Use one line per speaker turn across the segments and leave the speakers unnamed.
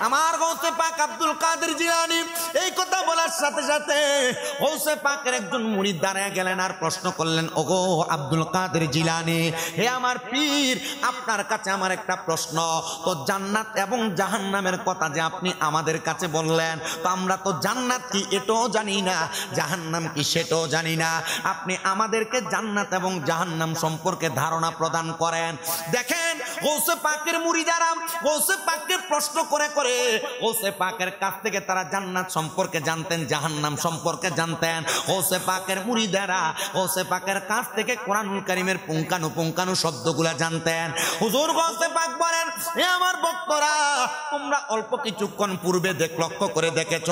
আমার গৌসে পাক আব্দুল কাদের জিলানী এই কথা বলার সাথে সাথে গৌসে পাকের একজন মুরিদ দাঁড়ায় গেলেন আর প্রশ্ন করলেন, ওগো আব্দুল কাদের জিলানী, হে আমার পীর, আপনার কাছে আমার একটা প্রশ্ন। তো জান্নাত এবং জাহান্নামের কথা যে আপনি আমাদের কাছে বললেন, তো আমরা তো জান্নাত কি এটাও জানি না, জাহান্নাম কি সেটাও জানি না। আপনি আমাদেরকে জান্নাত এবং জাহান্নাম সম্পর্কে ধারণা প্রদান করেন। দেখেন গৌসে পাকের মুরিদারা গৌসে পাককে প্রশ্ন করে করে গৌসে পাকের কাছ থেকে তারা জান্নাত সম্পর্কে জানতেন, জাহান্নাম সম্পর্কে জানতেন। গৌসে পাকের মুরিদারা গৌসে পাকের কাছ থেকে কোরআনুল কারীমের পুঙ্খানু শব্দগুলা জানতেন। হুজুর গৌসে পাক বলেন, হে আমার ভক্তরা, তোমরা অল্প কিছুক্ষণ পূর্বে লক্ষ্য করে দেখেছ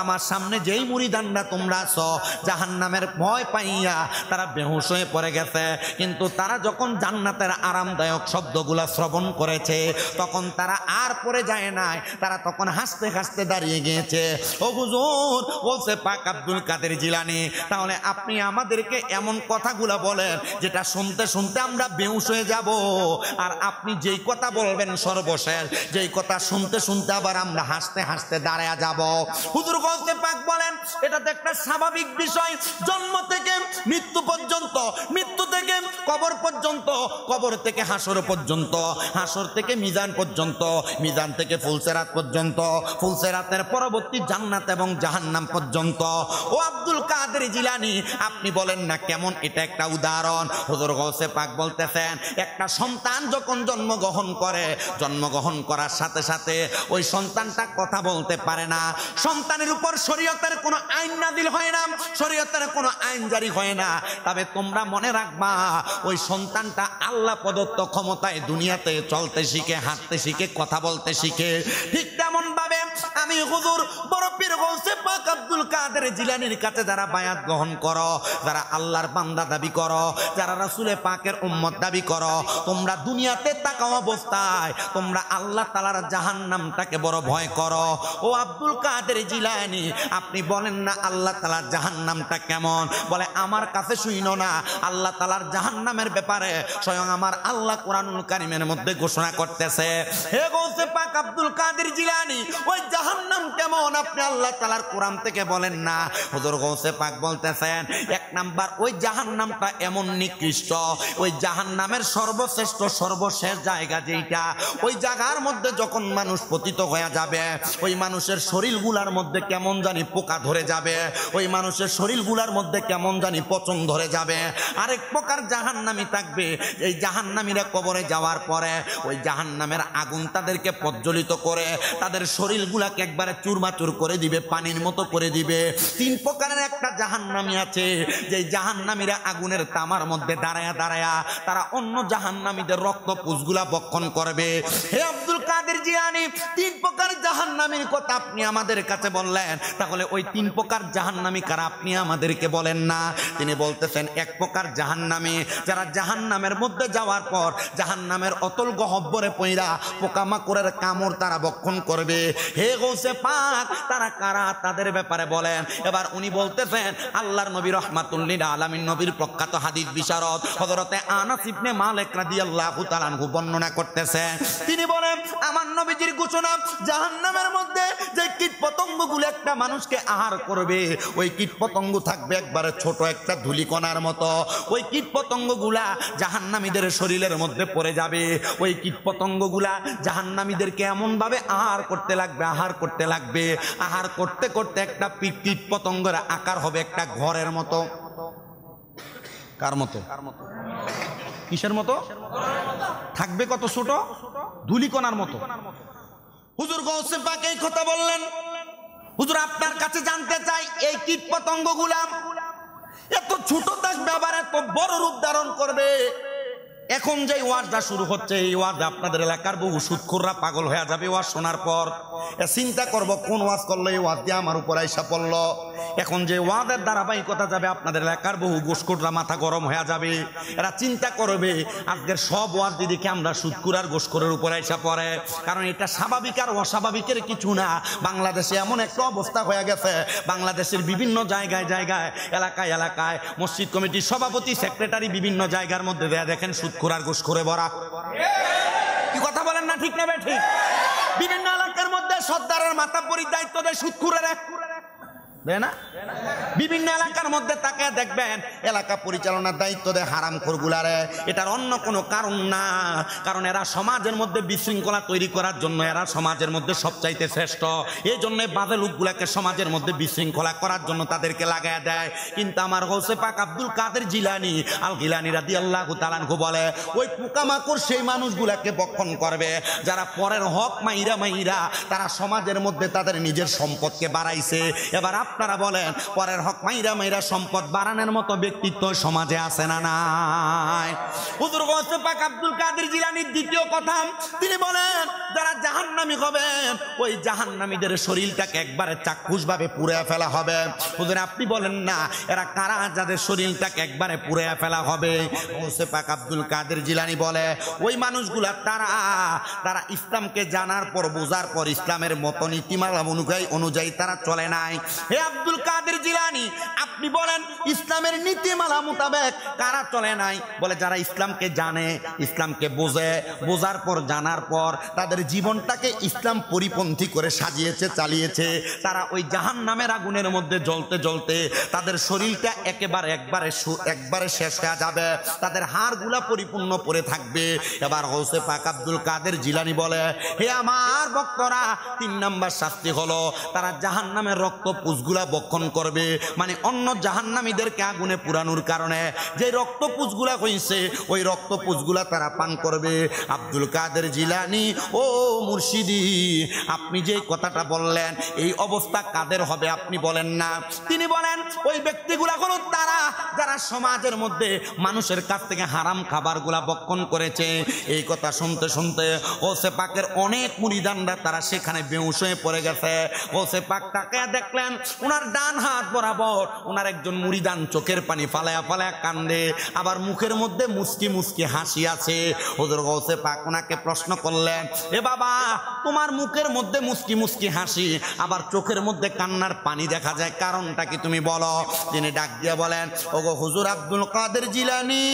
আমার সামনে যেই মুরিদানরা তোমরা আছো, জাহান্নামের ভয় পাইয়া তারা বেহুশ হয়ে পড়ে গেছে, কিন্তু তারা যখন জান্নাতের আরামদায়ক শব্দগুলা শ্রবণ করেছে তখন তারা আর পড়ে যায় নাই, তারা তখন হাসতে হাসতে দাঁড়িয়ে গিয়েছে। ও হুজুর বলছে পাক আব্দুল কাদের জিলানী, তাহলে আপনি আমাদেরকে এমন কথাগুলা বলেন যেটা শুনতে শুনতে আমরা বেহুশ হয়ে যাব, আর আপনি যেই কথা বলবেন সর্বশেষ, যেই কথা শুনতে শুনতে আবার আমরা হাসতে হাসতে দাঁড়ায় যাব। হুজুর বলছে পাক বলেন, এটা তো একটা স্বাভাবিক বিষয়। জন্ম থেকে মৃত্যু পর্যন্ত, মৃত্যু থেকে কবর পর্যন্ত, কবর থেকে হাসর পর্যন্ত, হাসর থেকে মিজান পর্যন্ত, মিজান থেকে ফুলসেরাত পর্যন্ত, ফুলসেরাতের পরবর্তী জান্নাত এবং জাহান্নাম পর্যন্ত। ও আব্দুল কাদের জিলানী, আপনি বলেন না কেমন এটা একটা উদাহরণ। হুজুর গৌসে পাক বলতেছেন, একটা সন্তান যখন জন্মগ্রহণ করে, জন্মগ্রহণ করার সাথে সাথে ওই সন্তানটা কথা বলতে পারে না, সন্তানের উপর শরীয়তের কোনো আইন নাযিল হয় না, শরীয়তের কোনো আইন জারি হয় না। তবে তোমরা মনে রাখবা, ওই সন্তানটা আল্লাহ প্রদত্ত ক্ষমতায় দুনিয়াতে চলতে শিখে, হাঁটতে শিখে, কথা বলতে শিখে। ঠিক তেমন ভাবে আমি হুজুর বড় পীর গৌসে পাক আব্দুল কাদের জিলানীর কাছে যারা বায়াত গ্রহণ করো, যারা আল্লাহর বান্দা দাবি করো, যারা রাসূলে পাকের উম্মত দাবি করো, তোমরা দুনিয়াতে তাকাও অবস্থায় তোমরা আল্লাহ তাআলার জাহান্নামটাকে বড় ভয় করো। ও আব্দুল কাদের জিলানী, আপনি বলেন না আল্লাহ তাআলার জাহান্নামটা কেমন? বলে আমার কাছে শুইনো না, আল্লাহ তাআলার জাহান্নামের ব্যাপারে স্বয়ং আমার আল্লাহ কোরআনুল কারীমের মধ্যে ঘোষণা করতেছে। হে গৌসে পাক আব্দুল কাদের জিলানী, ওই জাহান্নাম কেমন আপনি আল্লাহ তাআলার কোরআন থেকে বলেন না। হুজুর গৌসে পাক বলতেছেন, এক নাম্বার ওই জাহান্নামটা এমন নিকৃষ্ট, ওই জাহান্নামের সর্বশ্রেষ্ঠ সর্বশেষ জায়গা যেটা, ওই জায়গার মধ্যে যখন মানুষ পতিত হয়ে যাবে, ওই মানুষের শরীরগুলার মধ্যে কেমন জানি পোকা ধরে যাবে, ওই মানুষের শরীরগুলার মধ্যে কেমন জানি পচন ধরে যাবে। আরেক প্রকার জাহান্নামী থাকবে, এই জাহান্নামীরা কবরে যাওয়ার পরে ওই জাহান্নামের আগুন তাদেরকে প্রজ্বলিত করে তাদের শরীরগুলাকে একবারে চুরমাচুর করে দিবে, পানির মতো করে দিবে। তিন প্রকারের একটা জাহান্নামী আছে, যে জাহান্নামীরা আগুনের তামার মধ্যে দাঁড়ায়া দাঁড়ায়া তারা অন্য জাহান্নামীদের রক্ত পুষগুলা বক্ষণ করবে। হে আব্দুল কাদের জিলানী, তিন প্রকার জাহান্নামীর কথা আপনি আমাদের কাছে বললেন, তাহলে ওই তিন প্রকার জাহান্নামী কারা আপনি আমাদেরকে বলেন না? তিনি বলতেছেন, এক প্রকার জাহান্নামী যারা জাহান্নামের মধ্যে যাওয়ার পর জাহান্নামের অতল গহ্বরে পইরা পোকামাকড়ের কামড় তারা বক্ষণ করবে। হে গৌসে পাক, তারা কারা তাদের ব্যাপারে বলেন। এবার উনি বলতেছেন, আল্লাহর নবী রাহমাতুল লিল আলামিন নবীর প্রখ্যাত হাদিস বিশারদ হযরতে আনাস ইবনে মালিক রাদিয়াল্লাহু তাআলা আনহু বর্ণনা করতেছেন। তিনি বলেন, আমার নবীজির ঘোষণা, জাহান্নামের মধ্যে যে কীটপতঙ্গগুলো একটা মানুষকে আহার করবে, ওই কীটপতঙ্গ থাকবে একবারে ছোট একটা ধূলিকণার মতো। ওই কীটপতঙ্গগুলা জাহান্নামীদের শরীরের মধ্যে পড়ে যাবে। ওই কীটপতঙ্গগুলা জাহান্নামীদেরকে এমন ভাবে আহার করতে লাগবে, আহার করতে লাগবে, আহার করতে করতে একটা কীটপতঙ্গের আকার হবে একটা ঘরের মতো। কার মতো? কিসের মতো? থাকবে কত ছোট? ধূলিকণার মতো। হুজুর গৌসে পাক এই কথা বললেন। হুজুর আপনার কাছে জানতে চাই, এই কীটপতঙ্গগুলা এত ছোট থাকবে আবার এত বড় রূপ ধারণ করবে, এখন যে ওয়াজটা শুরু হচ্ছে, এই ওয়াজে আপনাদের এলাকার বহু সুদখোররা পাগল হয়ে যাবে। ওয়াজ শোনার পর চিন্তা করব কোন ওয়াজ করলো, এই ওয়াজ দিয়ে আমার উপর আইসা পড়লো। এখন যে ওয়াজের ধারাবাহিকতা যাবে, আপনাদের এলাকার বহু গোসখোররা মাথা গরম হয়ে যাবে। এরা চিন্তা করবে আজকের সব ওয়াজ দিদিকে আমরা সুদখোর আর গোসখোরের উপর আইসা পড়ে। কারণ এটা স্বাভাবিক আর অস্বাভাবিকের কিছু না। বাংলাদেশে এমন একটা অবস্থা হয়ে গেছে, বাংলাদেশের বিভিন্ন জায়গায় জায়গায়, এলাকায় এলাকায় মসজিদ কমিটির সভাপতি, সেক্রেটারি বিভিন্ন জায়গার মধ্যে দেয়া দেখেন সুদখোর আর গোসখোরে ভরা। কি কথা বলেন না? ঠিক না ঠিক? বিভিন্ন এলাকার মধ্যে মাতাব্বরির দায়িত্ব দেয় সুদখোরেরা, দেয় না? বিভিন্ন এলাকার মধ্যে তাকে দেখবেন এলাকা পরিচালনার দায়িত্ব দেয় হারামখোরগুলারে। এটার অন্য কোনো কারণ না, কারণ এরা সমাজের মধ্যে বিশৃঙ্খলা তৈরি করার জন্য, এরা সমাজের মধ্যে সবচাইতে শ্রেষ্ঠ। এই জন্য বাজে লোকগুলাকে সমাজের মধ্যে বিশৃঙ্খলা করার জন্য তাদেরকে লাগায় দেয়। কিন্তু আমার গৌসে পাক আব্দুল কাদের জিলানী আল গিলানী রাদিয়াল্লাহু তাআলা আনহু বলে, ওই পোকামাকড় সেই মানুষগুলাকে বক্ষণ করবে যারা পরের হক মাইরা মাইরা তারা সমাজের মধ্যে তাদের নিজের সম্পদকে বাড়াইছে। এবার আপনারা বলেন, পরের হক মাইরা মাইরা সম্পদ বাড়ানোর মতো ব্যক্তিত্ব সমাজে আছে না নাই? হুজুর গৌসে পাক আব্দুল কাদের জিলানীর দ্বিতীয় কথা, তিনি বলেন যারা জাহান্নামী হবেন ওই জাহান্নামীদের শরীরটাকে একবারে চাক্ষুষ ভাবে পুড়ে ফেলা হবে। হুজুর আপনি বলেন না এরা কারা যাদের শরীরটাকে একবারে পুড়ে ফেলা হবে? গৌসে পাক আব্দুল কাদের জিলানী বলে, ওই মানুষগুলা তারা ইসলামকে জানার পর বোঝার পর ইসলামের মতো নীতিমালা অনুযায়ী তারা চলে নাই। হে আব্দুল কাদের জিলানী, আপনি বলেন ইসলামের নীতিমালা মোতাবেক কারা চলে নাই? বলে যারা ইসলামকে জানে, ইসলামকে বোঝে, বোঝার পর জানার পর তাদের জীবনটাকে ইসলাম পরিপন্থী করে সাজিয়েছে, চালিয়েছে, তারা ওই জাহান্নামের আগুনের মধ্যে জ্বলতে জ্বলতে তাদের শরীরটা একবারে শেষ হয়ে যাবে, তাদের হাড়গুলা পরিপূর্ণ পড়ে থাকবে। এবার গৌসে পাক আব্দুল কাদের জিলানী বলে, হে আমার ভক্তরা, 3 নাম্বার শাস্তি হলো তারা জাহান্নামের রক্ত পুষগুলা বক্ষণ করবে। মানে অন্য জাহান্নামীদেরকে আগুনে পুরানোর কারণে যে রক্ত পুষগুলা হয়েছে ওই রক্ত পুষগুলা তারা পান করবে। আব্দুল কাদের জিলানী, ও মুর্শিদি, আপনি যে কথাটা বললেন এই অবস্থা কাদের হবে আপনি বলেন না? তিনি বলেন ওই ব্যক্তিগুলা হলো তারা যারা সমাজের মধ্যে মানুষের কাছ থেকে হারাম খাবারগুলা বক্ষণ করেছে। এই কথা শুনতে শুনতে গৌসে পাকের অনেক মুরিদানরা তারা সেখানে বেহুশ হয়ে পড়ে গেছে। গৌসে পাক তাকে দেখলেন, উনার ডান হাত বরাবর উনার একজন মুরিদান চোখের পানি ফালায়া ফালায়া কান্দে, আবার মুখের মধ্যে মুস্কি মুস্কি হাসি আছে। হুজুর গৌসে পাক ওনাকে প্রশ্ন করলেন, এ বাবা, তোমার মুখের মধ্যে মুস্কি মুস্কি হাসি আবার চোখের মধ্যে কান্নার পানি দেখা যায়, কারণটা কি তুমি বলো? তিনি ডাক দিয়ে বলেন, ওগো হুজুর আব্দুল কাদের জিলানী,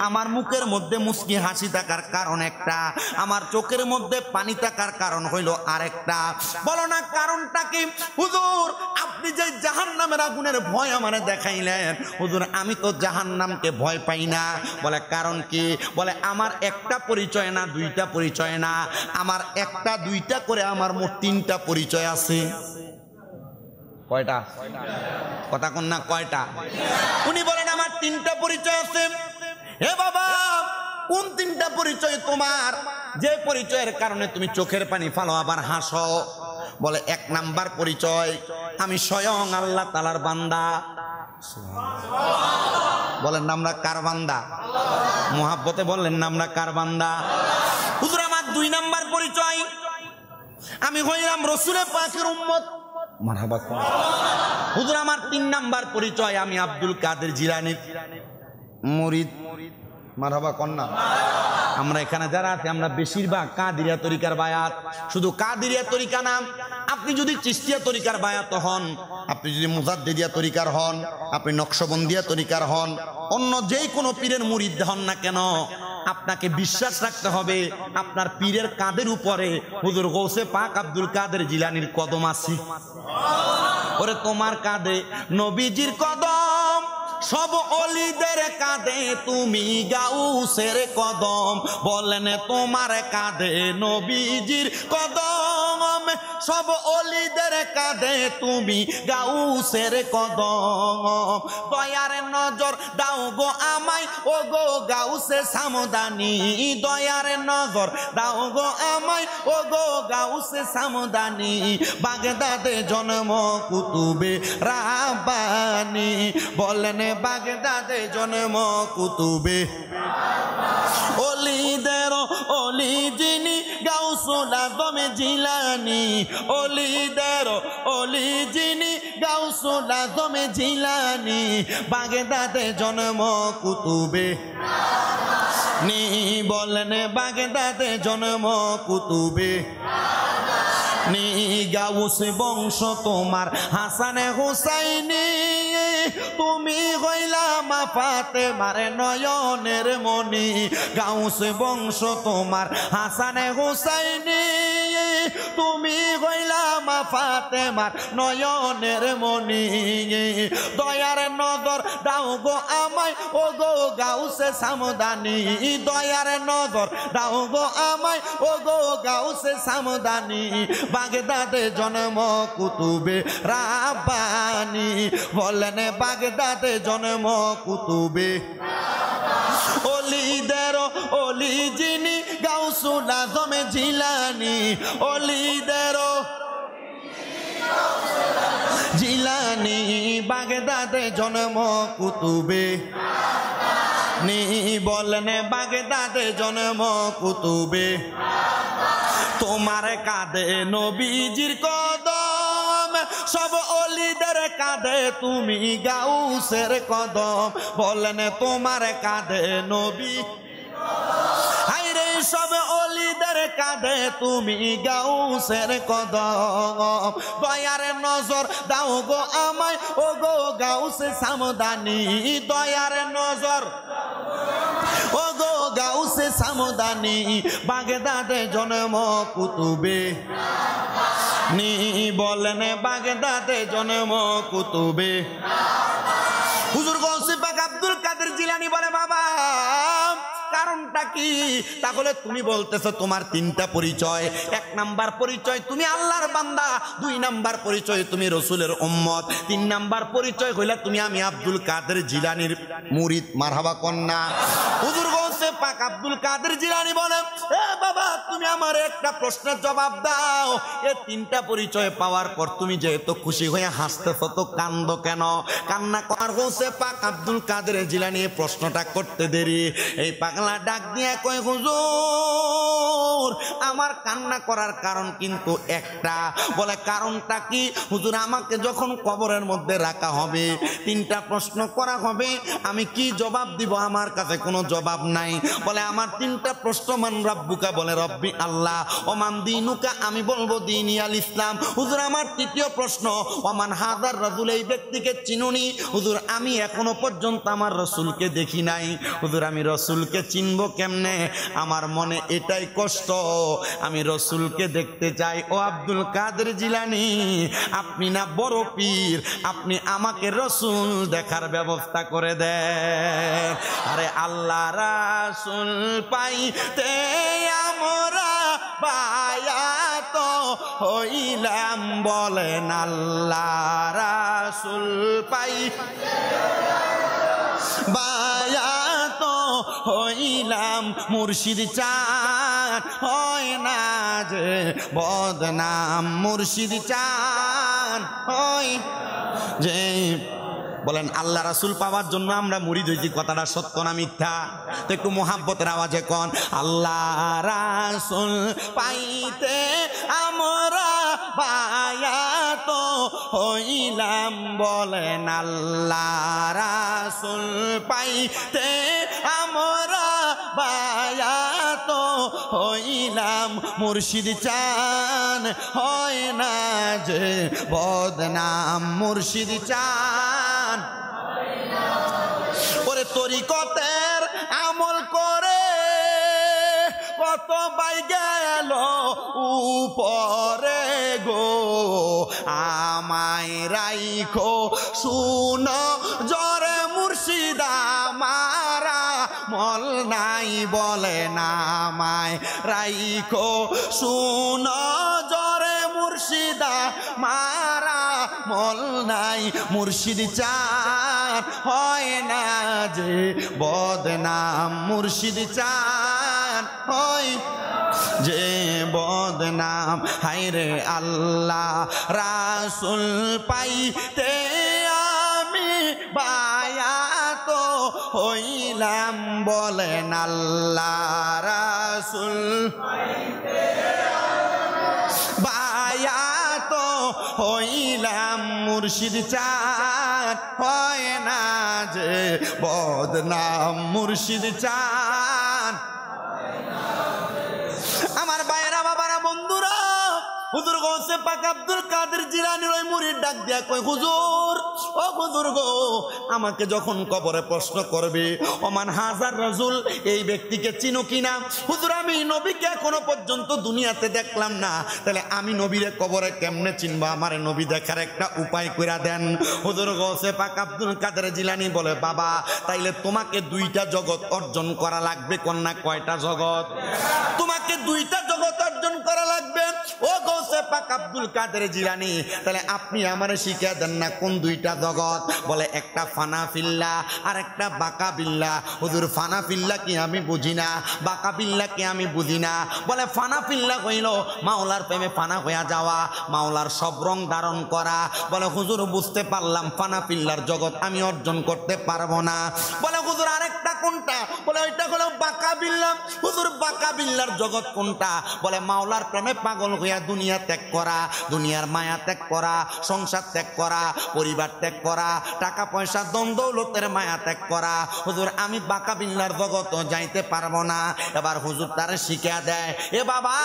আমার মুখের মধ্যে মুস্কি হাসি থাকার কারণ একটা, আমার চোখের মধ্যে পানি থাকার কারণ হইল আরেকটা। বলো না কারণটা কি? হুজুর আপনি যে জাহান্নামের আগুনের ভয় আমারে দেখাইলেন, হুজুর আমি তো জাহান্নামকে ভয় পাই না। বলে কারণ কি? বলে আমার একটা পরিচয় না, 2টা পরিচয় না, আমার 1টা 2টা করে আমার মোট 3টা পরিচয় আছে। কয়টা? কথা কোন না, কয়টা? উনি বলেন আমার 3টা পরিচয় আছে। হে বাবা, কোন 3টা পরিচয় তোমার, যে পরিচয়ের কারণে তুমি চোখের পানি ফালো আবার হাসো? বলে 1 নাম্বার পরিচয়, আমি স্বয়ং আল্লাহ তাআলার বান্দা। বলেন না আমরা কার বান্দা? মুহাব্বতে বললেন না আমরা কার বান্দা? হুজুর আমার 2 নাম্বার পরিচয়, আমি হইলাম রাসূলের পাকের উম্মত। মারহাবা। হুজুর আমার 3 নাম্বার পরিচয়, আমি আব্দুল কাদের জিলানীর মুরিদ। মারহাবা কন্যা। আমরা এখানে যারা আছি আমরা বেশিরভাগ কাদিরিয়া তরিকার বায়াত। শুধু কাদিরিয়া তরিকা নাম, আপনি যদি চিশতিয়া তরিকার বায়াত হন, আপনি যদি মুজাদ্দিদিয়া তরিকার হন, আপনি নকশবন্দিয়া তরিকার হন, অন্য যেই কোনো পীরের মুরিদ হন না কেন, আপনাকে বিশ্বাস রাখতে হবে আপনার পীরের কাঁধের উপরে হুজুর গৌসে পাক আব্দুল কাদের জিলানীর কদম আছে। ওরে তোমার কাঁধে নবীজির কদম, সব অলিদের কাঁধে তুমি গাউসের কদম। বলেন তোমার কাঁধে নবীজির কদম, সব অলিদের কাঁধে তুমি গাউসের কদম। দয়ার নজর দাও গো আমায়, ও গো গাউসে সামদানি। দয়ার নজর দাও গো আমায়, ও গো গাউসে সামদানি। বাগদাদে জন্ম কুতুবে রাব্বানি। বলেন বাগদাদে জন্ম কুতুবে অলিদের অলি যিনি গাউসুল আজম জিলানী। অলিদের অলি যিনি গাউসুল আজম জিলানী। বাগদাদে জন্ম কুতুবে নি। বলেন বাগদাদে জন্ম কুতুবে। গাউস বংশ তোমার হাসানে হুসাইনি, তুমি হইলা মা ফাতেমার নয়নের মনি। গাউস বংশ তোমার হাসানে হুসাইনি, তুমি হইলা মা ফাতেমার নয়নের মনি। দয়ার নজর দাও গো আমায় ও গো গাউসে সামদানি, দয়ার নজর দাও গো আমায় ও গো গাউসে সামদানি। বাগদাদে জন্ম কুতুবে রাব্বানি, বলেন বাগদাদে জন্ম কুতুবে অলিদের অলি যিনি গাউসুল আজম জিলানি, অলিদের জিলানি। বাগদাদে জন্ম কুতুবে বলেন বাগদাদে জন্ম কুতুবে। তোমার কাঁধে নবীজির কদম, সব অলিদের কাঁধে তুমি গাউসের কদম। বলেন তোমার কাঁধে নবী, হায়রে সব অলিদের কাঁধে তুমি গাউসের কদম। দয়ার নজর দাও গো আমায় ও গো গাউসে সামদানি, দয়ার নজর ও গো গাউসে সামদানি। বাগদাদে জন্ম কুতুবে বলেন বাগদাদে জন্ম কুতুবে। হুজুর গৌসে পাক আব্দুল কাদের জিলানী বলে বাবা কারণটা কি? তাহলে তুমি বলতেছো তোমার তিনটা পরিচয়। এক নাম্বার পরিচয় তুমি আল্লাহর বান্দা, দুই নাম্বার পরিচয় তুমি রসুলের উম্মত, তিন নাম্বার পরিচয় হইলা তুমি আমি আব্দুল কাদের জিলানীর মুরিদ। মারহাবা কন্যা। হুজুর গৌসে পাক আব্দুল কাদের জিলানী বলে এ বাবা তুমি আমার একটা প্রশ্নের জবাব দাও। এই তিনটা পরিচয় পাওয়ার পর তুমি যেহেতু খুশি হয়ে হাসতেছো তো কান্দো কেন? কান্না করার গৌসে পাক আব্দুল কাদের জিলানী এই প্রশ্নটা করতে দেরি। এই পাগলা ডাক দিয়ে কয় হুজুর আমার কান্না করার কারণ কিন্তু একটা। বলে কারণটা কি? হুজুর আমাকে যখন কবরের মধ্যে রাখা হবে, তিনটা প্রশ্ন করা হবে, আমি কি জবাব দিব? আমার কাছে কোনো জবাব নাই। বলে আমার তিনটা প্রশ্ন। মান রাব্বুকা? বলে রব্বি আল্লাহ। ওমান দিনুকা? আমি বলবো দিনী আল ইসলাম। হুজুর আমার তৃতীয় প্রশ্ন ওমান হাদার রাসূল? এই ব্যক্তিকে চিনুনি? হুজুর আমি এখনো পর্যন্ত আমার রসুলকে দেখি নাই। হুজুর আমি রসুলকে চিনবো কেমনে? আমার মনে এটাই কষ্ট, আমি রসুলকে দেখতে চাই। ও আব্দুল কাদের জিলানী আপনি না বড় পীর, আপনি আমাকে রসুল দেখার ব্যবস্থা করে দেন। আরে আল্লাহ রাসূল পাইতে আমরা বায়াত হইলাম, বলেন আল্লাহ রাসূল পাইতে বায়াত হইলাম। মুর্শিদ চান হয় না যে বদনাম, মুর্শিদ চান হয় যে। বলেন আল্লাহ রাসূল পাওয়ার জন্য আমরা মুরিদ হইছি, কথাটা সত্য না মিথ্যা? তো একটু মোহাব্বতের আওয়াজে কোন আল্লাহ রাসূল পাইতে আমরা বায়াত হইলাম, বলেন আল্লাহ রাসূল পাইতে আমরা বায়াত হইলাম। মুর্শিদ চান হয় না যে বদনাম, মুর্শিদ চান। ওরে তরিকতের আমল করে কত পাই গেল উপরে গো, আমায় রাইখো শুনো জরে মুর্শিদ আমারা মল নাই, বলেন আমায় রাইখো শুনো জরে মুর্শিদ মারা মল নাই। মুর্শিদ চান হয় না যে বদনাম, মুর্শিদ চান হয় যে বদনাম। হায়রে আল্লাহ রাসূল পাইতে আমি বায়াত হইলাম, বলেন আল্লাহ রাসূল বায়াত হইলাম। মুর্শিদ চান হয় না যে বদনাম, মুর্শিদ চান। আমার বাইরা বাবারা বন্ধুরা হুজুর গৌসে পাক আব্দুল কাদের জিলানীর ওই মুরিদ ডাক দিয়া কয়, হুজুর ও হুজুর গো, আমাকে যখন কবরে প্রশ্ন করবে ওমান হাজার রাজুল, এই ব্যক্তিকে চিনো কিনা? হুজুর আমি নবীকে এখনো পর্যন্ত দুনিয়াতে দেখলাম না, তাহলে আমি নবীরে কবরে কেমনে চিনবো? আমার নবী দেখার একটা উপায় কইরা দেন। হুজুর গৌসে পাক আব্দুল কাদের জিলানী বলে, বাবা তাইলে তোমাকে দুইটা জগৎ অর্জন করা লাগবে। কন্যা কয়টা জগৎ? তোমাকে দুইটা জগৎ অর্জন করা লাগবে। ও গৌসে পাক আব্দুল কাদের জিলানী, তাহলে আপনি আমারে শিখিয়ে দেন না কোন দুইটা জগৎ? বলে একটা ফানা ফিল্লা আর একটা বাকা বিল্লা। হুজুর ফানা ফিল্লা কি আমি বুঝি না, বাকা বিল্লা কি আমি বুঝি না। বলে ফানা ফিল্লা হইল মাওলার প্রেমে ফানা হইয়া যাওয়া, মাওলার সব রং ধারণ করা। বলে হুজুর বুঝতে পারলাম, ফানা ফিল্লার জগৎ আমি অর্জন করতে পারবো না। বলে হুজুর আরেকটা কোনটা? বলে ওইটা হলো বাকা বিল্লা। হুজুর বাকা বিল্লার জগৎ কোনটা? বলে মাওলার প্রেমে পাগল হইয়া দুনিয়া ত্যাগ করা, দুনিয়ার মায়া ত্যাগ করা, সংসার ত্যাগ করা, পরিবার ত্যাগ করা, টাকা পয়সা দম দৌলতের মায়া ত্যাগ করা। হুজুর আমি বাকা বিল্লার জগৎ যাইতে পারবো না। এবার হুজুর তারে শিখিয়া দেয়, এ বাবা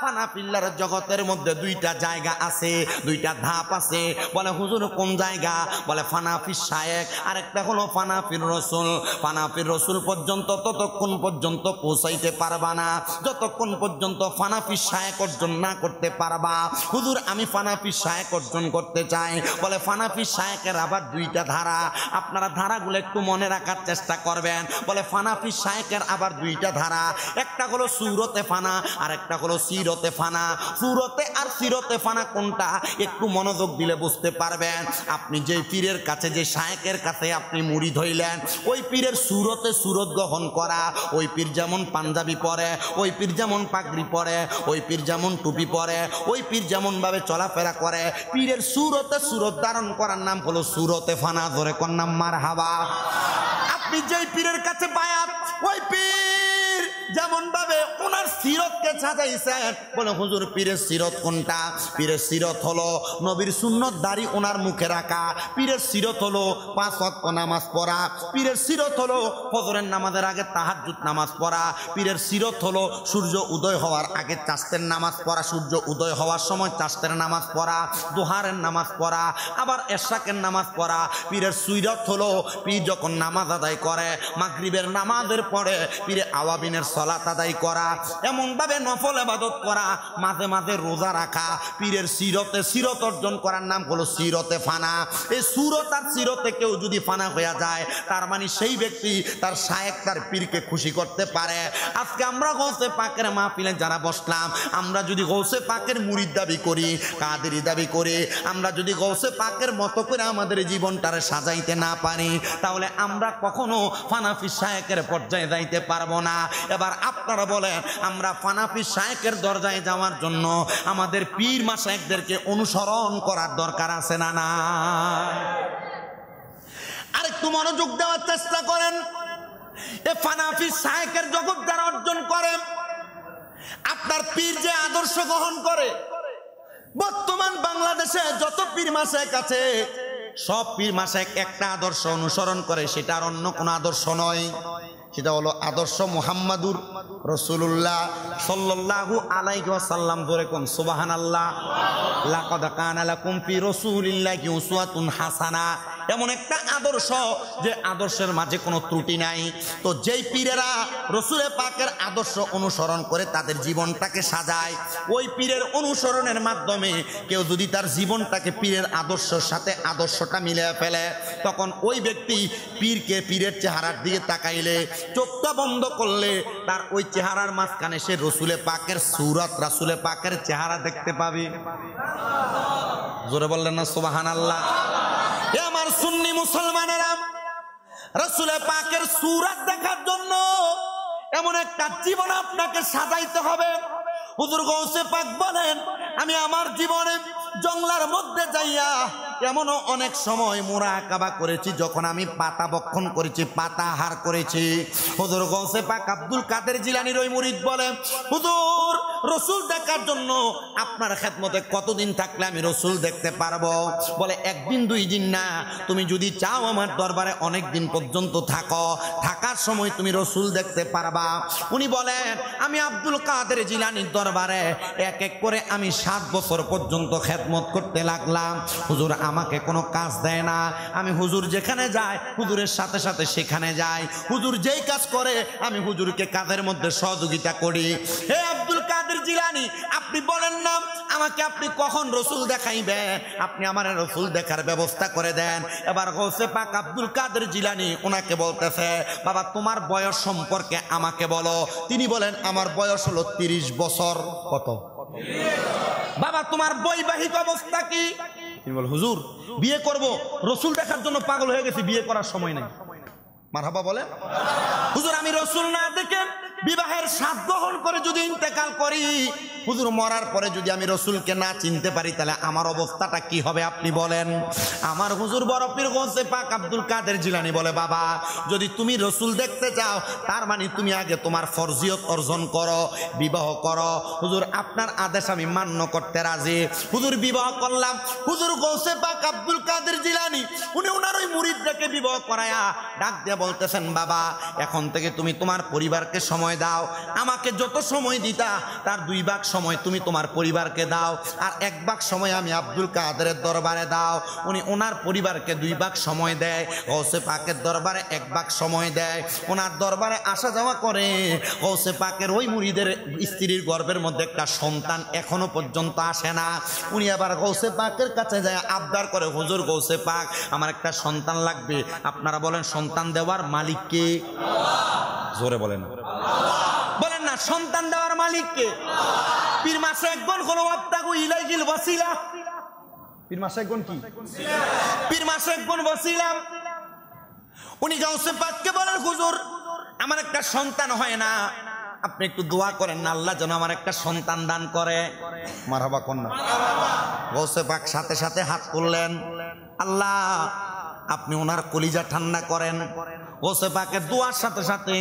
ফানা ফিল্লার জগতের মধ্যে দুইটা জায়গা আছে, দুইটা ধাপ আছে। বলে হুজুর কোন জায়গা? বলে ফানাফির শায়েক, আরেকটা হলো ফানাফির রসুল। ফানাফির রসুল পর্যন্ত ততক্ষণ পর্যন্ত পৌঁছাইতে পারবা না যতক্ষণ পর্যন্ত ফানাফির শায়েক অর্জন না করতে পারবা। হুজুর আমি ফানাফির শায়েক অর্জন করতে চাই। বলে ফানাফির শায়েকের আবার দুইটা ধারা, আপনারা ধারাগুলো একটু মনে রাখার চেষ্টা করবেন। বলে ফানাফির শায়েকের আবার দুইটা ধারা, একটা হলো সুরতে ফানা আর একটা হলো সিরতে ফানা। সুরতে আর সিরতে ফানা কোনটা একটু মনোযোগ দিলে বুঝতে পারবেন। আপনি যে পীরের কাছে, যে শায়েকের কাছে আপনি মুরিদ হইলেন, ওই পীরের সুরতে সুরত গ্রহণ করা। ওই পীর যেমন পাঞ্জাবি পরে, ওই পীর যেমন পাগড়ি পরে, ওই পীর যেমন টুপি পরে, ওই পীর যেমন ভাবে চলাফেরা করে, পীরের সুরতে সুরত ধারণ করার নাম হলো সুরতে ফানা। ধরে কোন নাম? মারহাবা। আপনি যেই পীরের কাছে বায়াত, ওই পীর যেমন ভাবে ওনার সিরতকে সাজাইছেন। বলে হুজুর পীরের সিরত কোনটা? পীরের সিরত হলো নবীর সুন্নত দাড়ি ওনার মুখে রাখা। পীরের সিরত হলো 5 ওয়াক্ত নামাজ পড়া। পীরের সিরত হলো ফজরের নামাজের আগে তাহাজ্জুদ নামাজ পড়া। পীরের সিরত হলো সূর্য উদয় হওয়ার আগে চাস্তের নামাজ পড়া, সূর্য উদয় হওয়ার সময় চাস্তের নামাজ পড়া, দুহারের নামাজ পড়া, আবার এশরাকের নামাজ পড়া। পীরের সিরত হলো পীর যখন নামাজ আদায় করে, মাগরিবের নামাজের পরে পীরে আওয়াবিনের সালাত আদায় করা, এমন ভাবে নফল ইবাদত করা, মাঝে মাঝে রোজা রাখা। পীরের সিরতে সিরত অর্জন করার নাম হলো সিরতে ফানা। এই সুরত আর সিরতে কেউ যদি ফানা হয়ে যায়, তার মানে সেই ব্যক্তি তার শায়েক, তার পীরকে খুশি করতে পারে। আজকে আমরা গৌসে পাকের মাহফিলে যারা বসলাম, আমরা যদি গৌসে পাকের মুরিদ দাবি করি, কাদেরি দাবি করি, আমরা যদি গৌসে পাকের মতো করে আমাদের জীবনটারে সাজাইতে না পারি, তাহলে আমরা কখনো ফানাফি শায়েকের পর্যায়ে যাইতে পারবো না। এবার আপনারা বলেন, আমরা ফানাফি শায়েকের দরজায় যাওয়ার জন্য আমাদের পীর মাশায়েখদেরকে অনুসরণ করার দরকার আছে না? না। আরেকটু মনোযোগ দেওয়ার চেষ্টা করেন। এ ফানাফি শায়েকের জগৎ যারা অর্জন করে, আপনার পীর যে আদর্শ গ্রহণ করে, বর্তমান বাংলাদেশে যত পীর মাশায়েখ আছে, সব পীর মাশায়েখ একটা আদর্শ অনুসরণ করে, সেটা আর অন্য কোনো আদর্শ নয়। সেটা হলো আদর্শ মুহাম্মাদুর রাসূলুল্লাহ সাল্লাল্লাহু আলাইহি ওয়াসাল্লাম। ধরে কোন সুবহানাল্লাহ। লাকাদ কানা লাকুম ফি রাসূলিল্লাহি উসওয়াতুন হাসানা। এমন একটা আদর্শ যে আদর্শের মাঝে কোনো ত্রুটি নাই। তো যেই পীরেরা রসুলের পাকের আদর্শ অনুসরণ করে তাদের জীবনটাকে সাজায়, ওই পীরের অনুসরণের মাধ্যমে কেউ যদি তার জীবনটাকে পীরের আদর্শের সাথে আদর্শটা মিলিয়ে ফেলে, তখন ওই ব্যক্তি পীরকে, পীরের চেহারার দিকে তাকাইলে, চোখটা বন্ধ করলে, তার ওই চেহারার মাঝখানে সে রসুলের পাকের সুরত, রসুলের পাকের চেহারা দেখতে পাবে। জোরে বললেন না সুবহানাল্লাহ? আমার সুন্নি মুসলমানেরা, রাসূলের পাকের সূরত দেখার জন্য এমন একটা জীবন আপনাকে সাজাইতে হবে। হুজুর গৌসে পাক বলেন, আমি আমার জীবনে জঙ্গলার মধ্যে যাইয়া এমনও অনেক সময় মুরাকাবা করেছি, যখন আমি পাতা বক্ষণ করেছি, পাতা আহার করেছি। হুজুর গৌসে পাক আব্দুল কাদের জিলানীর ওই মুরিদ বলে, হুজুর রসুল দেখার জন্য আপনার খেদমতে কতদিন থাকলে আমি রসুল দেখতে পারবো? বলে একদিন দুই দিন না, তুমি যদি চাও আমার দরবারে অনেক দিন পর্যন্ত থাকো, থাকার সময় তুমি রসুল দেখতে পারবা। উনি বলেন আমি আব্দুল কাদের জিলানীর দরবারে এক এক করে আমি 7 বছর পর্যন্ত খেদমত করতে লাগলাম। হুজুর আমাকে কোনো কাজ দেয় না, আমি হুজুর যেখানে যাই হুজুরের সাথে সাথে সেখানে যাই, হুজুর যেই কাজ করে আমি হুজুরকে কাজের মধ্যে সহযোগিতা করি। হে আব্দুল কাদের জিলানী, আপনি বলেন না আমাকে আপনি কখন রসুল দেখাইবেন, আপনি আমার রসুল দেখার ব্যবস্থা করে দেন। এবার গৌসে পাক আব্দুল কাদের জিলানী ওনাকে বলতেছে, বাবা তোমার বয়স সম্পর্কে আমাকে বলো। তিনি বলেন আমার বয়স হলো 30 বছর। কত? বাবা তোমার বৈবাহিক অবস্থা কি? তিনি বলেন হুজুর বিয়ে করব, রসুল দেখার জন্য পাগল হয়ে গেছি, বিয়ে করার সময় নেই। মারহাবা বলেন। হুজুর আমি রসুল না দেখে বিবাহের স্বাদ গ্রহণ করে যদি ইন্তেকাল করি, হুজুর মরার পরে যদি আমি রসুলকে না চিনতে পারি তাহলে আমার অবস্থাটা কি হবে আপনি বলেন। আমার হুজুর বড় পীর গৌসে পাক আব্দুল কাদের জিলানী বলে, বাবা যদি তুমি রসুল দেখতে চাও তার মানে তুমি আগে তোমার ফরজিয়ত অর্জন করো, বিবাহ করো। হুজুর আপনার আদেশ আমি মান্য করতে রাজি। হুজুর বিবাহ করলাম। হুজুর গৌসে পাক আব্দুল কাদের জিলানী উনি ওনার ওই মুরিদকে বিবাহ করায়া ডাক দিয়ে বলতেছেন, বাবা এখন থেকে তুমি তোমার পরিবারকে সময় দাও, আমাকে যত সময় দিতা তার 2 ভাগ সময় তুমি তোমার পরিবারকে দাও, আর 1 ভাগ সময় আমি আব্দুল কাদেরের দরবারে দাও। উনি ওনার পরিবারকে 2 ভাগ সময় দেয়, গৌসে পাকের দরবারে 1 ভাগ সময় দেয়। ওনার দরবারে আসা যাওয়া করে। গৌসে পাকের ওই মুরিদের স্ত্রীর গর্ভের মধ্যে একটা সন্তান এখনো পর্যন্ত আসে না। উনি আবার গৌসে পাকের কাছে যায় আবদার করে, হুজুর গৌসে পাক আমার একটা সন্তান লাগবে। আপনারা বলেন সন্তান দেওয়ার মালিক কে? জোরে বলেন, বলেন না সন্তান দেওয়ার মালিক কে? পীর মাসে একজন হলো আত্তাকু ইলাইহিল ওয়াসিলা। পীর মাসে একজন কি? পীর মাসে একজন ওয়াসিলা। উনি গাউসে পাককে বলেন, হুজুর আমার একটা সন্তান হয় না, আপনি একটু দোয়া করেন না আল্লাহ যেন আমার একটা সন্তান দান করে। মারহাবা কন্যা। গাউসে পাক সাথে সাথে হাত তুললেন, আল্লাহ আপনি ওনার কলিজা ঠান্ডা করেন। গাউসে পাকের দোয়ার সাথে সাথে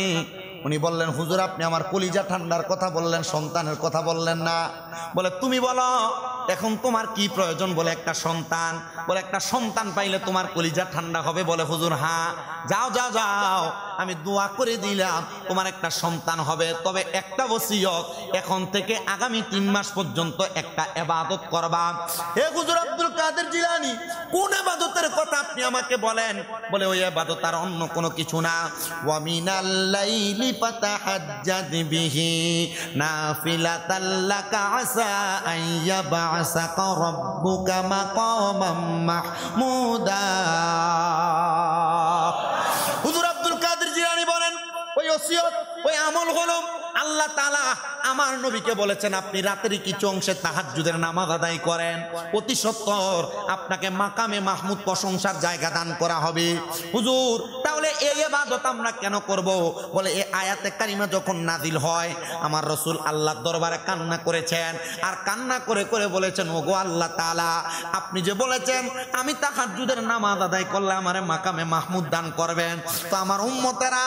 উনি বললেন, হুজুর আপনি আমার কলিজা ঠান্ডার কথা বললেন, সন্তানের কথা বললেন না। বলে তুমি বলো এখন তোমার কি প্রয়োজন? বলে একটা সন্তান। বলে একটা সন্তান পাইলে তোমার কলিজা ঠান্ডা হবে? বলে হুজুর হ্যাঁ। যাও যাও যাও, আমি দোয়া করে দিলাম তোমার একটা সন্তান হবে, তবে একটা ওসিয়ত, এখন থেকে আগামী 3 মাস পর্যন্ত একটা ইবাদত করবা। হে হুজুর আব্দুল কাদের জিলানী কোন ইবাদতের কথা আপনি আমাকে বলেন? বলে ওই ইবাদত আর অন্য কোনো কিছু না। ওয়া মিনাল লাইলি ফাতাহাজ্জাদ বিহি নাফিলাতাল লাকা আসা আইয়াবআসাকা রাব্বুকা মাকামাম মাহমুদা। হুজুর আব্দুল কাদের জিলানী বলেন ওই ওসিয়ত, ওই আমল হলো আল্লাহ তাআলা আমার নবীকে বলেছেন আপনি রাতের কিছু অংশে তাহাজ্জুদের নামাজ আদায় করেন, অতি সত্বর আপনাকে মাকামে মাহমুদ প্রশংসার জায়গা দান করা হবে। হুজুর তাহলে এই ইবাদত আমরা কেন করব? বলে এই আয়াতে কারিমা যখন নাজিল হয় আমার রাসূল আল্লাহর দরবারে কান্না করেছেন, আর কান্না করে করে বলেছেন, ওগো আল্লাহ তাআলা আপনি যে বলেছেন আমি তাহাজ্জুদের নামাজ আদায় করলে আমারে মাকামে মাহমুদ দান করবেন, তো আমার উম্মতেরা